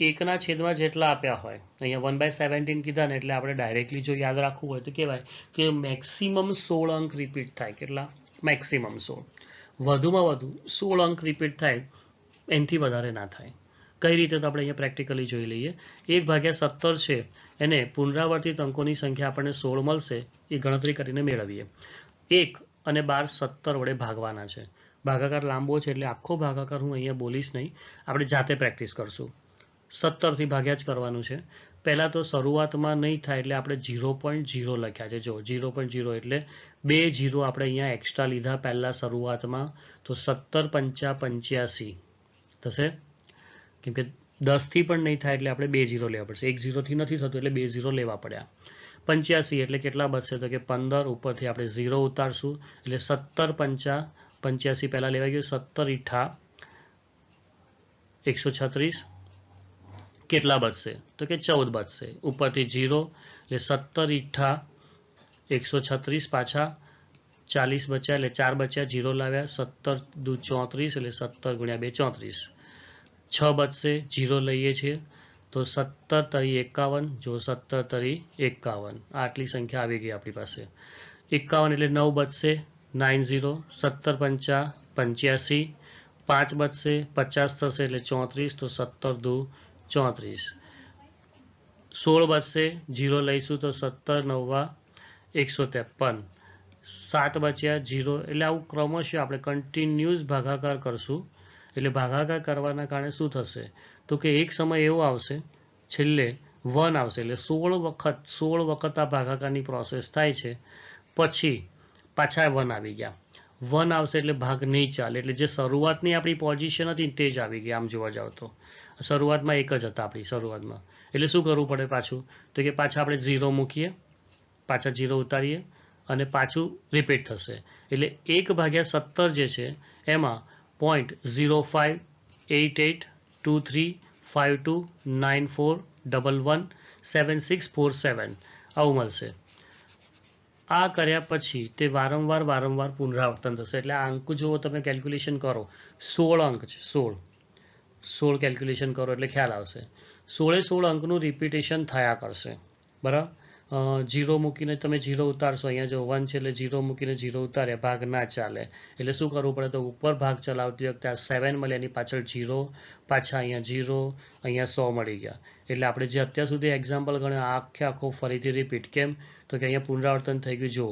1ના છેદમાં જેટલા આપ્યા હોય, અહીંયા 1/17 કીધા ને એટલે આપણે ડાયરેક્ટલી જો યાદ રાખવું હોય તો કહેવાય કે મેક્સિમમ 16 અંક રિપીટ થાય. કેટલા? મેક્સિમમ 16, વધુમાં વધુ 16 અંક રિપીટ થાય, એનાથી વધારે ના થાય. કઈ રીતે? તો આપણે અહીંયા પ્રેક્ટિકલી જોઈ લઈએ. 1/17 છે એને પુનરાવર્તિત અંકોની સંખ્યા આપણને 16 મળશે, એ ગણતરી કરીને મેળવીએ. 1 અને 12 17 વડે ભાગવાના છે. ભાગાકાર લાંબો છે એટલે આખો ભાગાકાર હું અહીંયા બોલીશ નહીં, આપણે જાતે પ્રેક્ટિસ કરશું. 17 ભાગ્યા જ કરવાનું છે. પહેલાં તો શરૂઆતમાં નહીં થાય એટલે આપણે 0.0 લખ્યા છે. જો 0.0 એટલે 2 0 આપણે અહીંયા એક્સ્ટ્રા લીધા પહેલાં શરૂઆતમાં, તો 17 × 5 = 85 થશે. કેમ કે 10 થી પણ નહીં થાય એટલે આપણે 2 0 લેવા પડશે. 1 0 થી નથી થતું એટલે 2 0 લેવા પડ્યા. 85 એટલે કેટલા બચશે તો કે 15, ઉપરથી આપણે 0 ઉતારશું એટલે 17 × 5 = 85 પહેલાં લેવાઈ ગયું. 17 × 8 = 136. કેટલા બચશે તો કે 14 બચશે, ઉપરથી 0 એટલે 17 × 8 = 136, પાછા 40 બચ્યા એટલે 4 બચ્યા, 0 લાવ્યા, 17 × 2 = 34 એટલે 17 × 2 = 34. 6 બચશે, 0 લઈએ છીએ તો 17 × 3 = 51, જો 17 × 3 = 51, આટલી સંખ્યા આવી ગઈ આપણી પાસે. 51 એટલે 9 બચશે, 90, 17 × 5 = 85, 5 બચશે, 50 થશે એટલે 34, તો 17 × 2 = 34. 16 બચશે, 0 લઈશું તો 17 × 9 = 153. 7 બચ્યા, 0 એટલે આવું ક્રમશઃ આપણે કન્ટિન્યુઅસ ભાગાકાર કરશું. એટલે ભાગાકાર કરવાના કારણે શું થશે તો કે એક સમય એવો આવશે છેલ્લે 1 આવશે, એટલે 16 વખત આ ભાગાકારની પ્રોસેસ થાય છે. પછી પાછા 1 આવી ગયા, 1 આવશે એટલે ભાગ નહીં ચાલે, એટલે જે શરૂઆતની આપણી પોઝિશન હતી તે જ આવી ગઈ. આમ જોવા જાવ તો શરૂઆતમાં 1 જ હતા આપણી શરૂઆતમાં, એટલે શું કરવું પડે પાછું તો કે પાછા આપણે 0 મૂકીએ, પાછા 0 ઉતારીએ અને પાછું રિપીટ થશે. એટલે 1/17 જે છે એમાં 0.0588235294117647 આવું મળશે. આ કર્યા પછી તે વારંવાર પુનરાવર્તન થશે. એટલે આ અંક જુઓ તમે, કેલ્ક્યુલેશન કરો, 16 અંક છે, 16 કેલ્ક્યુલેશન કરો એટલે ખ્યાલ આવશે. 16 અંકનું રિપીટેશન થયા કરશે. બરાબર, 0 મૂકીને તમે 0 ઉતારશો, અહીંયા જો 1 છે એટલે 0 મૂકીને 0 ઉતાર્યા, ભાગ ના ચાલે, એટલે શું કરવું પડે તો ઉપર ભાગ ચલાવતી વખતે આ 7 મળે એની પાછળ 0, પાછા અહીંયા 0, અહીંયા 100 મળી ગયા. એટલે આપણે જે અત્યાર સુધી એક્ઝામ્પલ ગણ્યો આખો ફરીથી રિપીટ. કેમ તો કે અહીંયા પુનરાવર્તન થઈ ગયું. જો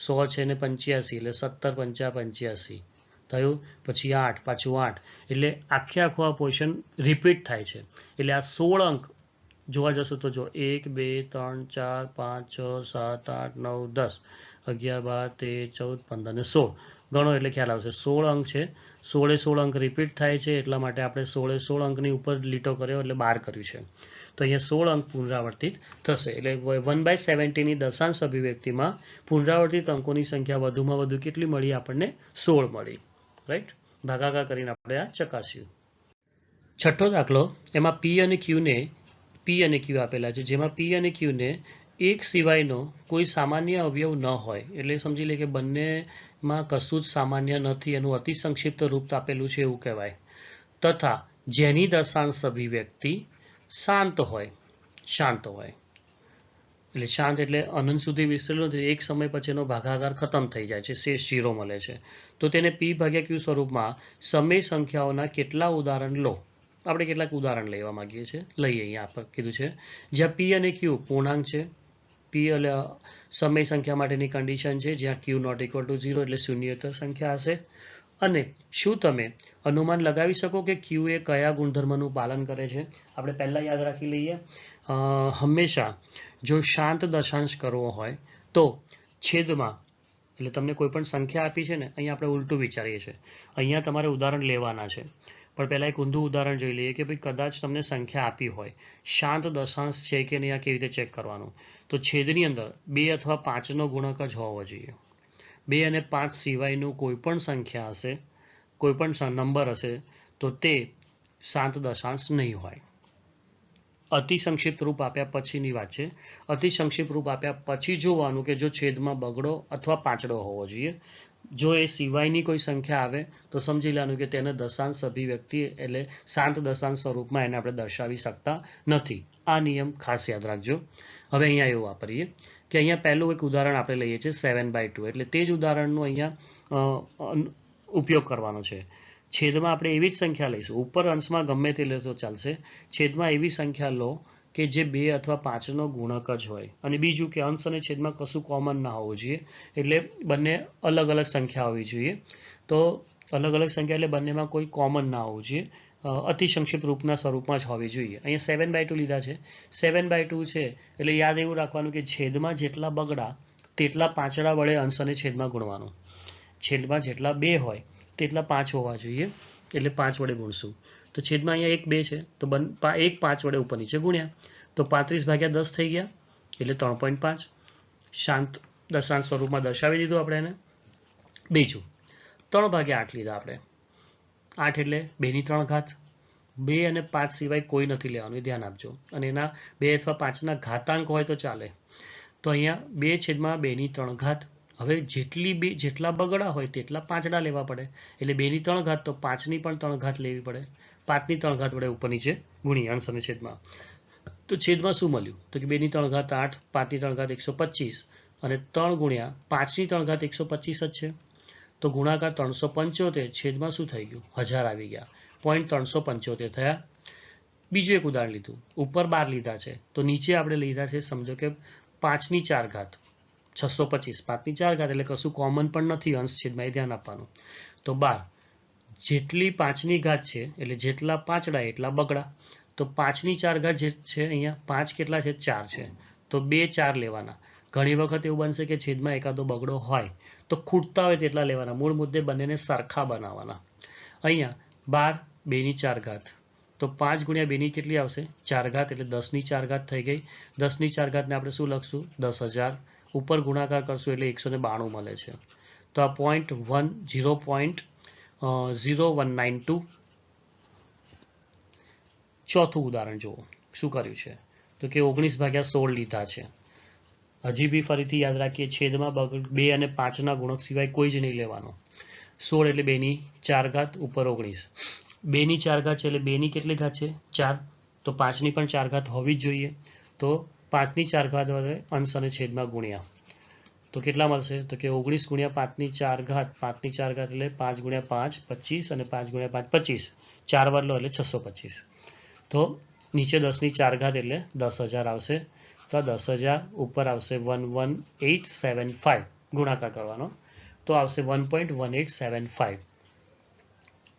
100 છે ને 85 એટલે 17 × 5 = 85 થયું, પછી 8, પાછું 8, એટલે આખો આ પોર્શન રિપીટ થાય છે. એટલે આ 16 અંક જોવા જશો તો જો 1 2 3 4 5 6 7 8 9 10 11 12 13 14 15 અને 16 ગણો એટલે ખ્યાલ આવશે. 16 અંક છે, 16 અંક રિપીટ થાય છે, એટલા માટે આપણે 16 અંકની ઉપર લીટો કર્યો એટલે 12 કર્યું છે. તો અહીંયા 16 અંક પુનરાવર્તિત થશે. એટલે 1/17 ની દશાંશ અભિવ્યક્તિમાં પુનરાવર્તિત અંકોની સંખ્યા વધુમાં વધુ કેટલી મળી? આપણને 16 મળી. રાઈટ, ભાગાકાર કરીને આપણે આ ચકાસ્યું. છઠ્ઠો દાખલો, એમાં P અને Q આપેલા છે, જેમાં P અને Q ને એક સિવાયનો કોઈ સામાન્ય અવયવ ન હોય, એટલે સમજી લે કે બંનેમાં કશું જ સામાન્ય નથી, એનું અતિ સંક્ષિપ્ત રૂપ આપેલું છે એવું કહેવાય, તથા જેની દશાંશ અભિવ્યક્તિ શાંત હોય. એટલે શાંત એટલે અનંત સુધી વિસ્તરેલો નથી, એક સમય પછી એનો ભાગાકાર ખતમ થઈ જાય છે, શેષ 0 મળે છે. તો તેને P/Q સ્વરૂપમાં સમય સંખ્યાઓના કેટલા ઉદાહરણ લો. આપણે કેટલાક ઉદાહરણ લેવા માંગીએ છીએ, લઈએ. અહીંયા આપણે કીધું છે જ્યાં P અને Q પૂર્ણાંક છે, પી એટલે સમય સંખ્યા માટેની કન્ડિશન છે, જ્યાં ક્યુ નોટ ઇક્વલ ટુ 0 એટલે શૂન્યતર સંખ્યા હશે. અને શું તમે અનુમાન લગાવી શકો કે ક્યુ એ કયા ગુણધર્મનું પાલન કરે છે? આપણે પહેલાં યાદ રાખી લઈએ. હંમેશા જો શાંત દશાંશ કરવો હોય તો છેદમાં, એટલે તમને કોઈ પણ સંખ્યા આપી છે ને, અહીંયા આપણે ઉલટું વિચારીએ છીએ. અહીંયા તમારે ઉદાહરણ લેવાના છે, પણ પહેલાં એક ઊંધું ઉદાહરણ જોઈ લઈએ કે ભાઈ કદાચ તમને સંખ્યા આપી હોય, શાંત દશાંશ છે કે નહીં, આ કેવી રીતે ચેક કરવાનું? તો છેદની અંદર 2 અથવા 5નો ગુણક જ હોવો જોઈએ. 2 અને 5 સિવાયનું કોઈ પણ સંખ્યા હશે, કોઈ પણ નંબર હશે, તો તે શાંત દશાંશ નહીં હોય. અતિ સંક્ષિપ્ત રૂપ આપ્યા પછીની વાત છે. અતિ સંક્ષિપ્ત રૂપ આપ્યા પછી જોવાનું કે જો છેદમાં બગડો અથવા પાંચડો હોવો જોઈએ. જો એ સિવાયની કોઈ સંખ્યા આવે તો સમજી લેવાનું કે તેને દશાંશ અભિવ્યક્તિ એટલે શાંત દશાંશ સ્વરૂપમાં એને આપણે દર્શાવી શકતા નથી. આ નિયમ ખાસ યાદ રાખજો. હવે અહીંયા એવું વાપરીએ કે અહીંયા પહેલું એક ઉદાહરણ આપણે લઈએ છીએ 7/2, એટલે તે જ ઉદાહરણનો અહીંયા ઉપયોગ કરવાનો છે. છેદમાં આપણે એવી જ સંખ્યા લઈશું, ઉપર અંશમાં ગમે તે લેશો ચાલશે. છેદમાં એવી સંખ્યા લો કે જે 2 અથવા 5નો ગુણક જ હોય. અને બીજું કે અંશ અને છેદમાં કશું કોમન ના હોવું જોઈએ, એટલે બંને અલગ અલગ સંખ્યા હોવી જોઈએ. તો અલગ અલગ સંખ્યા એટલે બંનેમાં કોઈ કોમન ના હોવું જોઈએ, અતિ સંક્ષિપ્ત રૂપના સ્વરૂપમાં જ હોવી જોઈએ. અહીંયા 7/2 લીધા છે. 7/2 છે એટલે યાદ એવું રાખવાનું કે છેદમાં જેટલા બગડા તેટલા પાંચડા વડે અંશ અને છેદમાં ગુણવાનું. છેદમાં જેટલા 2 હોય તેટલા 5 હોવા જોઈએ, એટલે 5 વડે ગુણશું. તો છેદમાં અહીંયા 1 2 છે, તો 1 5 વડે ઉપર નીચે ગુણ્યા, તો 35/10 થઈ ગયા, એટલે 3.5. શાંત દશાંશ સ્વરૂપમાં દર્શાવી દીધું આપણે એને. બીજું 3/8 લીધા આપણે. 8 એટલે 2 ની 3 ઘાત. 2 અને 5 સિવાય કોઈ નથી લેવાનું, એ ધ્યાન આપજો. અને એના 2 અથવા 5ના ઘાતાંક હોય તો ચાલે. તો અહીંયા 2/2 ની 3 ઘાત. હવે જેટલા બગડા હોય તેટલા પાંચડા લેવા પડે, એટલે 2 ની 3 ઘાત, તો 5ની પણ 3 ઘાત લેવી પડે. 5ની 3 ઘાત વડે ઉપર નીચે ગુણી અંશ અને છેદમાં. તો છેદમાં શું મળ્યું? તો કે 2 ની 3 ઘાત 8, 5ની 3 ઘાત 125, અને 3 ગુણ્યા 5ની 3 ઘાત 125 જ છે. તો ગુણાકાર 375, છેદમાં શું થઈ ગયું? 1000 આવી ગયા. 0.375 થયા. બીજું એક ઉદાહરણ લીધું, ઉપર 12 લીધા છે, તો નીચે આપણે લીધા છે, સમજો કે 5ની 4 ઘાત 625, 5ની 4 ઘાત એટલે કશું કોમન પણ નથી અંશ છેદમાં, એ ધ્યાન આપવાનું. તો 12 જેટલી 5ની ઘાત છે એટલે જેટલા પાંચડા એટલા બગડા. તો 5ની 4 ઘાત જે છે અહીંયા 5 કેટલા છે? 4 છે. તો 2 4 લેવાના. ઘણી વખત એવું બનશે કે છેદમાં એકાદો બગડો હોય તો ખૂટતા હોય તેટલા લેવાના. મૂળ મુદ્દે બંનેને સરખા બનાવવાના. અહીંયા 12 2ની 4 ઘાત, તો 5 ગુણ્યા 2ની કેટલી આવશે? 4 ઘાત, એટલે 10ની 4 ઘાત થઈ ગઈ. 10ની 4 ઘાતને આપણે શું લખશું? 10,000. ઉપર ગુણાકાર કરશું એટલે 192 મળે છે. તો આ 0.0192. ચોથું ઉદાહરણ જુઓ શું કર્યું છે. તો કે 19/16 લીધા છે. હજી બી ફરીથી યાદ રાખીએ, છેદમાં 2 અને 5ના ગુણક સિવાય કોઈ જ નહીં લેવાનો. 16 એટલે 2ની 4 ઘાત ઉપર 19. 2ની 4 ઘાત છે એટલે 2ની કેટલી ઘાત છે? 4. તો 5ની પણ 4 ઘાત હોવી જ જોઈએ. તો 5ની 4 ઘાત વડે અંશ અને છેદમાં ગુણ્યા, તો કેટલા મળશે? તો કે 19 ગુણ્યા 5ની 4 ઘાત, 5ની 4 ઘાત એટલે 5 ગુણ્યા 5 25, અને 5 ગુણ્યા 5 25, 4 વાર લો એટલે 625. તો નીચે 10ની 4 ઘાત એટલે 10,000 આવશે. તો આ 10,000 ઉપર આવશે 11875, ગુણાકાર કરવાનો, તો આવશે 1.1875.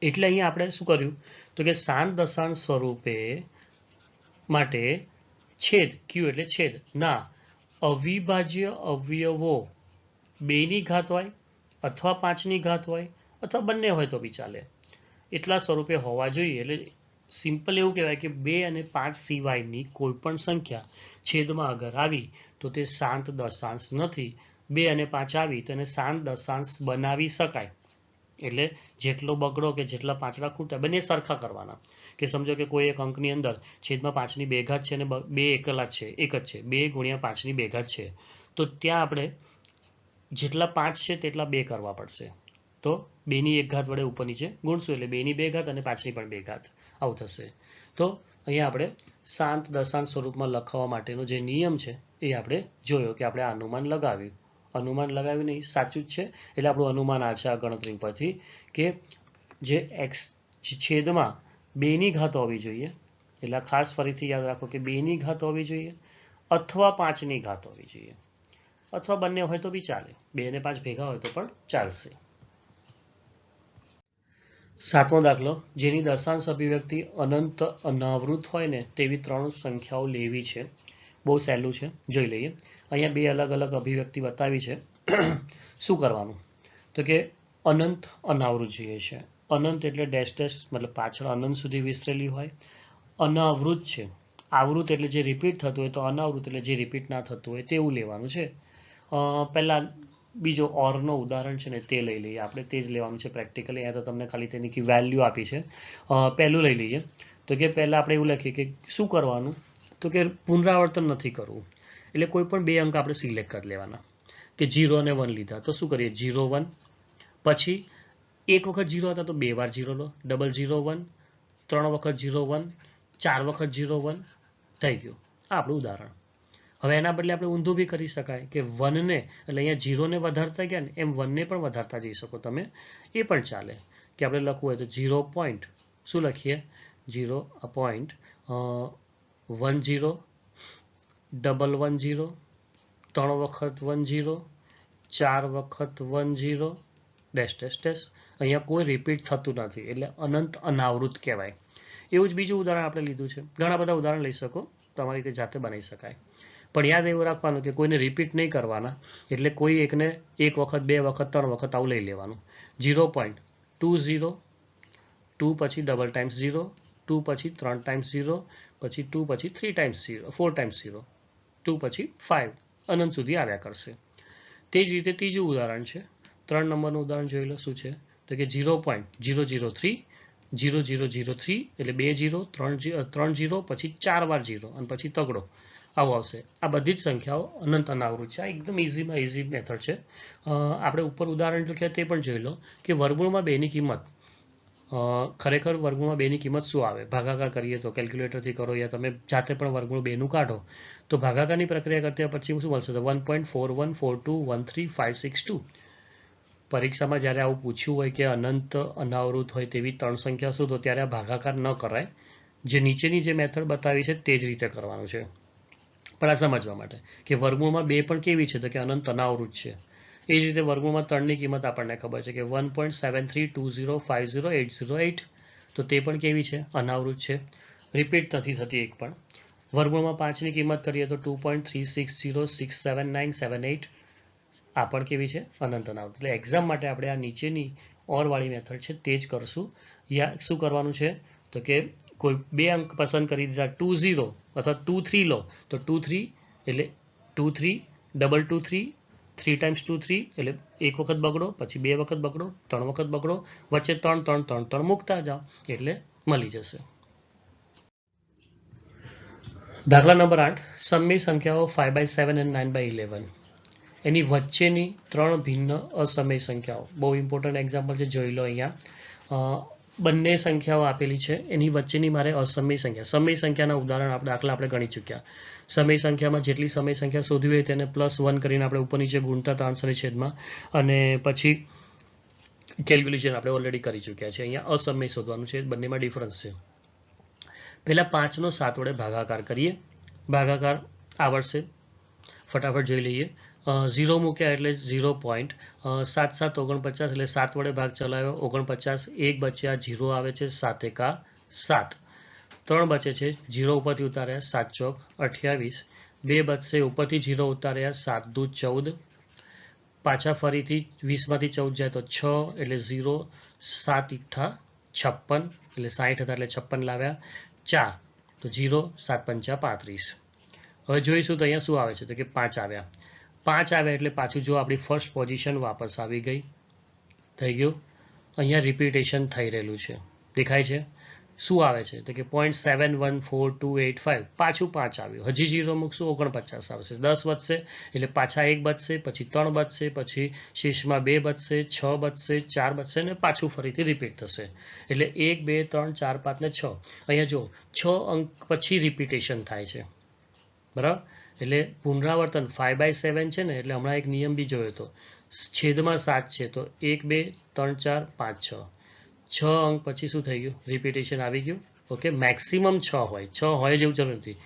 એટલે અહીંયા આપણે શું કર્યું? તો કે શાંત દશાંશ સ્વરૂપે માટે છેદ ક્યુ એટલે છેદ ના અવિભાજ્ય અવયવો 2ની ઘાત હોય અથવા 5ની ઘાત હોય અથવા બંને હોય તો બી ચાલે, એટલા સ્વરૂપે હોવા જોઈએ. એટલે સિમ્પલ એવું કહેવાય કે 2 અને 5 સિવાયની કોઈ પણ સંખ્યા છેદમાં અગર આવી તો તે શાંત દશાંશ નથી. 2 અને 5 આવી તો એને શાંત દશાંશ બનાવી શકાય. એટલે જેટલો બગડો કે જેટલા પાંચડા ખૂટતા બંને સરખા કરવાના. કે સમજો કે કોઈ એક અંકની અંદર છેદમાં 5ની 2 ઘાત છે અને 2 એકલા જ છે, એક જ છે, 2 ગુણ્યા 5ની 2 ઘાત છે, તો ત્યાં આપણે જેટલા 5 છે તેટલા 2 કરવા પડશે. તો 2ની 1 ઘાત વડે ઉપર નીચે ગુણશું એટલે 2ની 2 ઘાત અને 5ની પણ 2 ઘાત આવું થશે. તો અહીંયા આપણે શાંત દશાંશ સ્વરૂપમાં લખવા માટેનો જે નિયમ છે એ આપણે જોયો કે આપણે અનુમાન લગાવ્યું. અનુમાન લગાવ્યું નહીં, સાચું જ છે. એટલે આપણું અનુમાન આ છે આ ગણતરી પરથી કે જે એક્સ છેદમાં 2ની ઘાત હોવી જોઈએ. એટલે ખાસ ફરીથી યાદ રાખો કે 2ની ઘાત હોવી જોઈએ અથવા 5ની ઘાત હોવી જોઈએ, અથવા બંને હોય તો બી ચાલે, 2 અને 5 ભેગા હોય તો પણ ચાલશે. 7મો દાખલો, જેની દશાંશ અભિવ્યક્તિ અનંત અનાવૃત હોય ને તેવી 3 સંખ્યાઓ લેવી છે. બહુ સહેલું છે, જોઈ લઈએ. અહીંયા 2 અલગ અલગ અભિવ્યક્તિ બતાવી છે. શું કરવાનું? તો કે અનંત અનાવૃત જોઈએ છે. અનંત એટલે ડેશ ડેશ, મતલબ પાછળ અનંત સુધી વિસ્તરેલી હોય. અનાવૃત છે, આવૃત એટલે જે રિપીટ થતું હોય, તો અનાવૃત એટલે જે રિપીટ ના થતું હોય તેવું લેવાનું છે. પહેલા બીજો ઓરનો ઉદાહરણ છે ને તે લઈ લઈએ આપણે, તે જ લેવાનું છે પ્રેક્ટિકલી. અહીંયા તો તમને ખાલી તેની વેલ્યુ આપી છે. પહેલું લઈ લઈએ. તો કે પહેલાં આપણે એવું લખીએ કે શું કરવાનું, તો કે પુનરાવર્તન નથી કરવું, એટલે કોઈ પણ 2 અંક આપણે સિલેક્ટ કરી લેવાના. કે 0 અને 1 લીધા તો શું કરીએ, 0 1, પછી એક વખત 0 હતા તો 2 વાર 0 લો, ડબલ 0 1, 3 વખત 0 1, 4 વખત 0 1, થઈ ગયું. આ આપણું ઉદાહરણ. હવે એના બદલે આપણે ઊંધું બી કરી શકાય કે 1ને, એટલે અહીંયા 0ને વધારતા ગયા ને એમ 1ને પણ વધારતા જઈ શકો તમે, એ પણ ચાલે. કે આપણે લખવું હોય તો 0 પોઈન્ટ, શું લખીએ, 0 પોઈન્ટ 1 0, ડબલ 1 0, 3 વખત 1 0, 4 વખત 1 0, ડેશ ડેશ ડેશ. અહીંયા કોઈ રિપીટ થતું નથી એટલે અનંત અનાવૃત કહેવાય. એવું જ બીજું ઉદાહરણ આપણે લીધું છે. ઘણા બધા ઉદાહરણ લઈ શકો, તમારી રીતે જાતે બનાવી શકાય. પણ યાદ એવું રાખવાનું કે કોઈને રિપીટ નહીં કરવાના, એટલે કોઈ એકને 1 વખત 2 વખત 3 વખત આવું લઈ લેવાનું. 0 પોઈન્ટ 2 0, 2 પછી ડબલ ટાઈમ્સ 0, 2 પછી 3 ટાઈમ્સ 0, પછી 2 પછી 3 ટાઈમ્સ 0, 4 ટાઈમ્સ 0, 2 પછી 5, અનંત સુધી આવ્યા કરશે. તે જ રીતે ત્રીજું ઉદાહરણ છે. 3 નંબરનું ઉદાહરણ જોઈ લો શું છે. તો કે 0.003, 0003, એટલે 2 0, 3 0, પછી 4 વાર 0 અને પછી તગડો, આવું આવશે. આ બધી જ સંખ્યાઓ અનંત અનાવૃત છે. આ એકદમ ઇઝીમાં ઇઝી મેથડ છે. આપણે ઉપર ઉદાહરણ લખ્યા તે પણ જોઈ લો કે વર્ગમૂળમાં 2ની કિંમત, ખરેખર વર્ગમૂળમાં 2ની કિંમત શું આવે, ભાગાકાર કરીએ તો કેલ્ક્યુલેટરથી કરો યા તમે જાતે પણ વર્ગમૂળ 2નું કાઢો તો ભાગાકારની પ્રક્રિયા કરતા પછી શું મળશે, તો 1.4142135662. પરીક્ષામાં જ્યારે આવું પૂછ્યું હોય કે અનંત અનાવૃત હોય તેવી 3 સંખ્યા શું, તો ત્યારે આ ભાગાકાર ન કરાય. જે નીચેની જે મેથડ બતાવી છે તે જ રીતે કરવાનું છે. પણ આ સમજવા માટે કે વર્ગમૂળમાં 2 પણ કેવી છે, તો કે અનંત અનાવૃત છે. એ જ રીતે વર્ગમૂળમાં 3ની કિંમત આપણને ખબર છે કે 1.7320508808, તો તે પણ કેવી છે, અનાવૃત છે, રિપીટ નથી થતી એક પણ. વર્ગમૂળમાં 5ની કિંમત કરીએ તો 2.36067978, આ પણ કેવી છે, અનંત અનાવૃત. એટલે એક્ઝામ માટે આપણે આ નીચેની ઓરવાળી મેથડ છે તે જ કરશું. યા શું કરવાનું છે, તો કે કોઈ 2 અંક પસંદ કરી દીધા, 2 0 અથવા 2 3 લો તો 2 3 એટલે 2 3, ડબલ 2 3, 3 ટાઈમ્સ 2 3, એટલે એક વખત બગડો, પછી 2 વખત બગડો, 3 વખત બગડો, વચ્ચે 3 3 3 3 મૂકતા જાઓ એટલે મળી જશે. દાખલા નંબર 8, સમય સંખ્યાઓ 5/7 અને 9/11, એની વચ્ચેની 3 ભિન્ન અસમય સંખ્યાઓ. બહુ ઇમ્પોર્ટન્ટ એક્ઝામ્પલ છે, જોઈ લો. અહીંયા બંને સંખ્યાઓ આપેલી છે, એની વચ્ચેની મારે અસમય સંખ્યા, સમય સંખ્યાના ઉદાહરણ દાખલા આપણે ગણી ચૂક્યા. સમય સંખ્યામાં જેટલી સમય સંખ્યા શોધવી હોય તેને +1 કરીને આપણે ઉપર નીચે ગુણતા ત્રાંસની છેદમાં, અને પછી કેલ્ક્યુલેશન આપણે ઓલરેડી કરી ચૂક્યા છે. અહીંયા અસમય શોધવાનું છે, બંનેમાં ડિફરન્સ છે. પહેલા 5નો 7 વડે ભાગાકાર કરીએ. ભાગાકાર આવડશે, ફટાફટ જોઈ લઈએ. 0 મૂક્યા એટલે 0.7 7 49, એટલે 7 વડે ભાગ ચલાવ્યો, 49, 1 બચ્યા, 0 આવે છે, 7 એકા 7, 3 બચે છે, 0 ઉપરથી ઉતાર્યા, 7 ચોક 28, 2 બચશે, ઉપરથી 0 ઉતાર્યા, 7 દૂ 14, પાછા ફરીથી 20માંથી 14 જાય તો 6, એટલે 0, 7 ઈઠ્ઠા 56, એટલે 60 હતા એટલે 56 લાવ્યા, 4 તો 0, 7 પંચા 35. હવે જોઈશું તો અહીંયા શું આવે છે, તો કે 5 આવ્યા. 5 આવ્યા એટલે પાછું જો આપણી ફર્સ્ટ પોઝિશન વાપસ આવી ગઈ, થઈ ગયું. અહીંયા રિપીટેશન થઈ રહેલું છે, દેખાય છે. શું આવે છે, તો કે 0.714285, પાછું 5 આવ્યું, હજી 0 મૂકશું 49 આવશે, 10 વધશે એટલે પાછા 1 બચશે, પછી 3 બચશે, પછી શેષમાં 2 બચશે, 6 બચશે, 4 બચશે અને પાછું ફરીથી રિપીટ થશે. એટલે 1 2 3 4 5 ને 6, અહીંયા જો 6 અંક પછી રિપીટેશન થાય છે, બરાબર. એટલે પુનરાવર્તન 5/7 છે ને, એટલે હમણાં એક નિયમ બી જોયો હતો, છેદમાં 7 છે તો 1 2 3 4 5 6 અંક પછી શું થઈ ગયું, રિપીટેશન આવી ગયું. ઓકે, મેક્સિમમ 6 હોય, 6 હોય જેવું જરૂર નથી.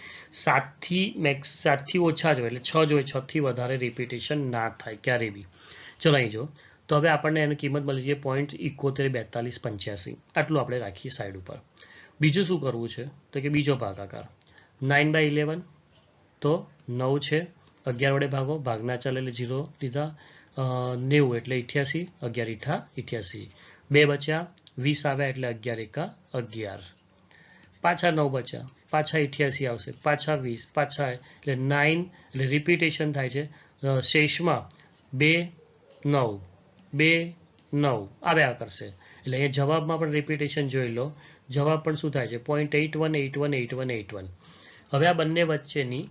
7થી ઓછા જ હોય એટલે 6 જ હોય, 6થી વધારે રિપીટેશન ના થાય ક્યારે બી. ચલો અહીં જો, તો હવે આપણને એની કિંમત મળી છે 0.714285. આટલું આપણે રાખીએ સાઈડ ઉપર. બીજું શું કરવું છે તો કે બીજો ભાગાકાર 9/11, તો 9 છે, 11 વડે ભાગો, ભાગના ચાલે એટલે 0 લીધા, 90 એટલે 88, 11 ઈઠા 88, 2 બચ્યા, 20 આવ્યા એટલે 11 એકા 11, પાછા 9 બચ્યા, પાછા 88 આવશે, પાછા 20, પાછા એટલે 9 એટલે રિપીટેશન થાય છે. શેષમાં 2 9 2 9 આવ્યા કરશે એટલે એ જવાબમાં પણ રિપીટેશન જોઈ લો. જવાબ પણ શું થાય છે 0.81818181. હવે આ બંને વચ્ચેની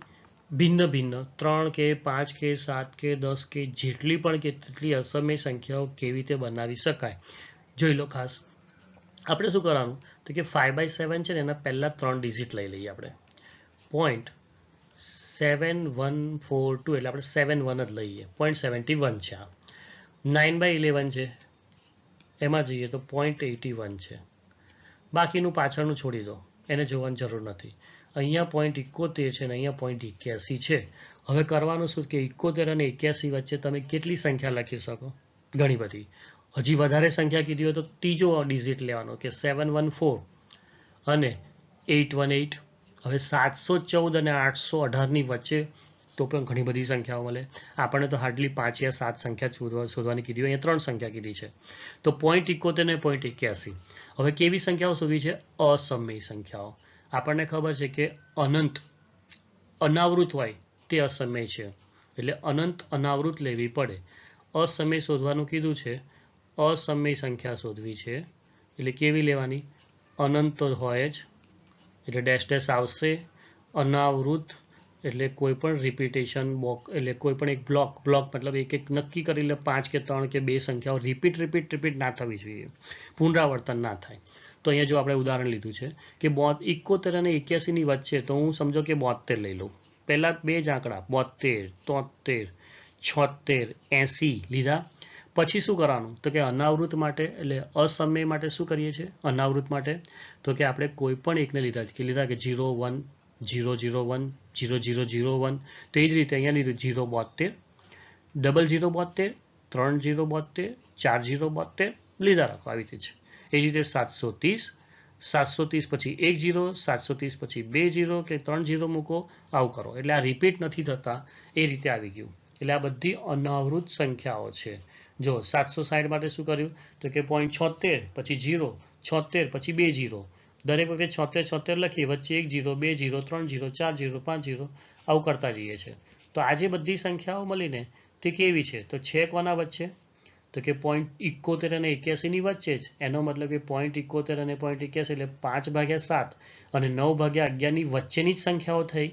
ભિન્ન ભિન્ન 3 કે 5 કે 7 કે 10 કે જેટલી પણ કેટલી અસમય સંખ્યાઓ કેવી રીતે બનાવી શકાય જોઈ લો. ખાસ આપણે શું કરવાનું તો કે 5/7 છે ને એના પહેલા 3 ડિજિટ લઈ લઈએ આપણે. 0.7142 એટલે આપણે 71 જ લઈએ, 0.71 છે. આ 9/11 છે એમાં જઈએ તો 0.81 છે. બાકીનું પાછળનું છોડી દો, એને જોવાની જરૂર નથી. અહીંયા 0.71 છે અને અહીંયા 0.81 છે. હવે કરવાનું શું કે 71 અને 81 વચ્ચે તમે કેટલી સંખ્યા લખી શકો? ઘણી બધી. હજી વધારે સંખ્યા કીધી હોય તો ત્રીજો ડિજિટ લેવાનો કે 714 અને 818. હવે 714 અને 818ની વચ્ચે તો પણ ઘણી બધી સંખ્યાઓ મળે. આપણને તો હાર્ડલી 5 યા 7 સંખ્યા શોધવાની કીધી હોય, અહીંયા 3 સંખ્યા કીધી છે. તો 0.71 અને 0.81. હવે કેવી સંખ્યાઓ શોધવી છે? અસમય સંખ્યાઓ. આપણને ખબર છે કે અનંત અનાવૃત હોય તે અસમય છે, એટલે અનંત અનાવૃત લેવી પડે. અસમય શોધવાનું કીધું છે, અસમય સંખ્યા શોધવી છે એટલે કેવી લેવાની? અનંત હોય જ એટલે ડેશ ડેશ આવશે. અનાવૃત એટલે કોઈ પણ રિપીટેશન એટલે કોઈ પણ એક બ્લોક મતલબ એક નક્કી કરી લે 5 કે 3 કે 2 સંખ્યાઓ રિપીટ ના થવી જોઈએ, પુનરાવર્તન ના થાય. તો અહીંયા જો આપણે ઉદાહરણ લીધું છે કે 71 અને 81ની વચ્ચે, તો હું સમજો કે 72 લઈ લઉં. પહેલા બે જ આંકડા 72, 73, 76, 80 લીધા. પછી શું કરવાનું તો કે અનાવૃત માટે એટલે અસમય માટે શું કરીએ છીએ? અનાવૃત માટે તો કે આપણે કોઈ પણ એકને લીધા કે 0 1 0 0 1 0 0 0 1. તો એ જ રીતે અહીંયા લીધું 0 72, 00 72, 30 72, 40 72 લીધા રાખો. આવી રીતે છે. એ જ રીતે 730, 730 પછી 1 0, 730 પછી 2 0 કે 3 0 મૂકો, આવું કરો એટલે આ રિપીટ નથી થતા. એ રીતે આવી ગયું. એટલે આ બધી અનાવૃત સંખ્યાઓ છે. જો 760 માટે શું કર્યું તો કે 0.76 પછી 0, 76 પછી 2 0, દરેક વખતે 76 76 લખીએ, વચ્ચે 1 0 2 0 3 0 4 0 5 0 આવું કરતા જઈએ છે. તો આ જે બધી સંખ્યાઓ મળીને તે કેવી છે? તો છે કોના વચ્ચે તો કે 0.71 અને 81ની વચ્ચે જ. એનો મતલબ કે 0.71 અને 0.81 એટલે 5/7 અને 9/11ની વચ્ચેની જ સંખ્યાઓ થઈ.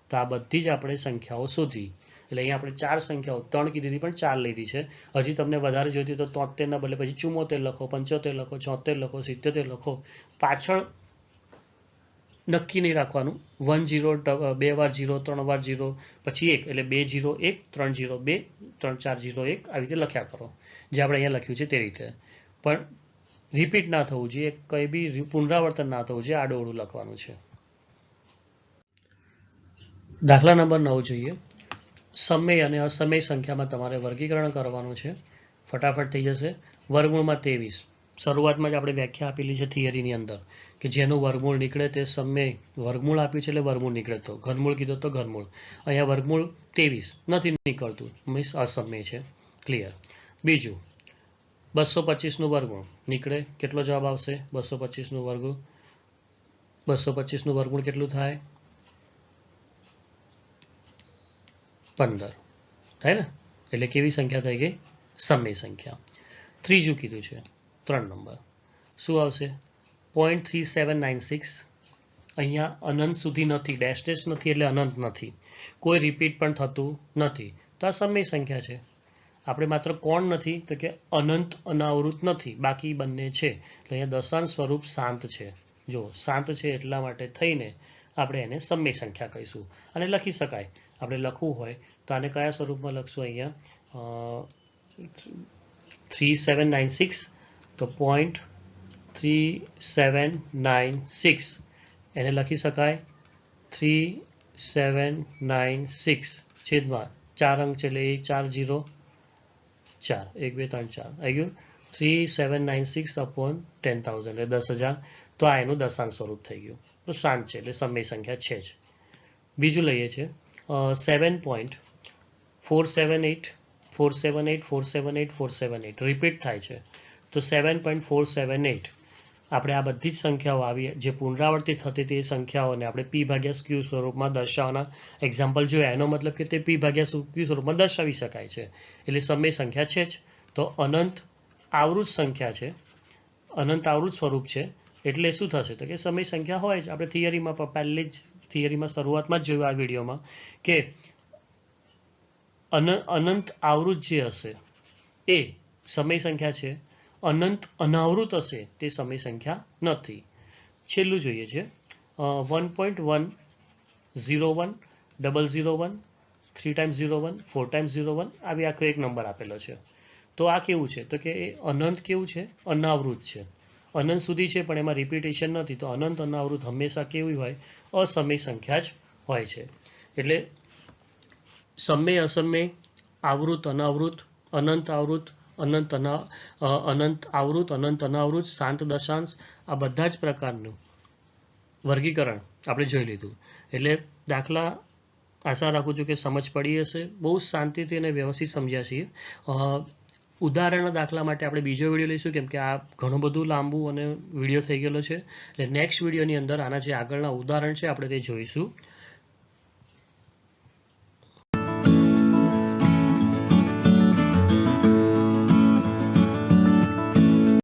તો આ બધી જ આપણે સંખ્યાઓ શોધી. એટલે અહીંયા આપણે 4 સંખ્યાઓ 3 કીધી હતી પણ 4 લીધી છે. હજી તમને વધારે જોઈતી તો 73 ના બદલે પછી 74 લખો, 75 લખો, 76 લખો, 77 લખો. પાછળ નક્કી નહીં રાખવાનું. 1 0 2 વાર 0 3 વાર 0 પછી 1 એટલે 2 0 1 3 0 2 3 4 0 1 આવી રીતે લખ્યા કરો, જે આપણે અહીંયા લખ્યું છે તે રીતે. પણ રિપીટ ના થવું જોઈએ, કંઈ બી પુનરાવર્તન ના થવું જોઈએ, આડોઅવળું લખવાનું છે. દાખલા નંબર 9 જોઈએ. સમય અને અસમય સંખ્યામાં તમારે વર્ગીકરણ કરવાનું છે. ફટાફટ થઈ જશે. વર્ગમૂળમાં 23. શરૂઆતમાં જ આપણે વ્યાખ્યા આપેલી છે થિયરીની અંદર કે જેનું વર્ગમૂળ નીકળે તે સમય, વર્ગમૂળ આપ્યું છે એટલે વર્ગમૂળ નીકળે, તો ઘનમૂળ કીધું તો ઘનમૂળ. અહીંયા વર્ગમૂળ 23 નથી નીકળતું, મીન્સ અસમય છે. ક્લિયર. બીજું 225નું વર્ગમૂળ નીકળે, કેટલો જવાબ આવશે? 225નું વર્ગમૂળ 225નું વર્ગમૂળ કેટલું થાય? 15 થાય ને. એટલે કેવી સંખ્યા થઈ ગઈ? સમય સંખ્યા. ત્રીજું કીધું છે 3 નંબર શું આવશે? 0.3796. અહીંયા અનંત સુધી નથી, ડેશ ડેશ નથી એટલે અનંત નથી, કોઈ રિપીટ પણ થતું નથી, તો આ સમય સંખ્યા છે. આપણે માત્ર કોણ નથી તો કે અનંત અનાવૃત નથી, બાકી બંને છે. એટલે અહીંયા દશાંશ સ્વરૂપ શાંત છે. જો શાંત છે એટલા માટે થઈને આપણે એને સમય સંખ્યા કહીશું અને લખી શકાય. આપણે લખવું હોય તો આને કયા સ્વરૂપમાં લખશું? અહીંયા 3796 તો 0.3796 એને લખી શકાય 3796 છેદમાં 4 અંક છે એટલે એ 4 0 4 1 2 3 4 આવી ગયું 3796 upon 10,000 એટલે 10,000 તો આ એનું દશાંશ સ્વરૂપ થઈ ગયું તો શાંત છે એટલે સમય સંખ્યા છે જ બીજું લઈએ છીએ 7.478 રિપીટ થાય છે તો 7.478 આપણે આ બધી જ સંખ્યાઓ આવી જે પુનરાવર્તિત થતી હતી એ સંખ્યાઓને આપણે p ભાગ્યા સ્ક્યુ સ્વરૂપમાં દર્શાવવાના એક્ઝામ્પલ જોયા એનો મતલબ કે તે p ભાગ્યા સ્ક્યુ સ્વરૂપમાં દર્શાવી શકાય છે એટલે સમય સંખ્યા છે જ તો અનંત આવૃત સંખ્યા છે અનંત આવૃત સ્વરૂપ છે એટલે શું થશે તો કે સમય સંખ્યા હોય જ આપણે થિયરીમાં પહેલી જ થિયરીમાં શરૂઆતમાં જ જોયું આ વિડીયોમાં કે અનંત આવૃત જે હશે એ સમય સંખ્યા છે અનંત અનાવૃત હશે તે સમય સંખ્યા નથી છેલ્લું જોઈએ છે 1.101001 001 3 times 01 4 times 01 આવી આખો એક નંબર આપેલો છે તો આ કેવું છે તો કે એ અનંત કેવું છે અનાવૃત છે અનંત સુધી છે પણ એમાં રિપીટેશન નથી તો અનંત અનાવૃત હંમેશા કેવી હોય અસમય સંખ્યા જ હોય છે એટલે સમય અસમય આવૃત અનાવૃત અનંત આવૃત અનંત આવૃત અનંત અનાવૃત શાંત દશાંશ આ બધા જ પ્રકારનું વર્ગીકરણ આપણે જોઈ લીધું એટલે દાખલા આશા રાખું છું કે સમજ પડી હશે બહુ શાંતિથી અને વ્યવસ્થિત સમજ્યા છીએ ઉદાહરણના દાખલા માટે આપણે બીજો વિડીયો લઈશું કેમ કે આ ઘણું બધું લાંબુ અને વિડીયો થઈ ગયેલો છે એટલે નેક્સ્ટ વિડીયોની અંદર આના જે આગળના ઉદાહરણ છે આપણે તે જોઈશું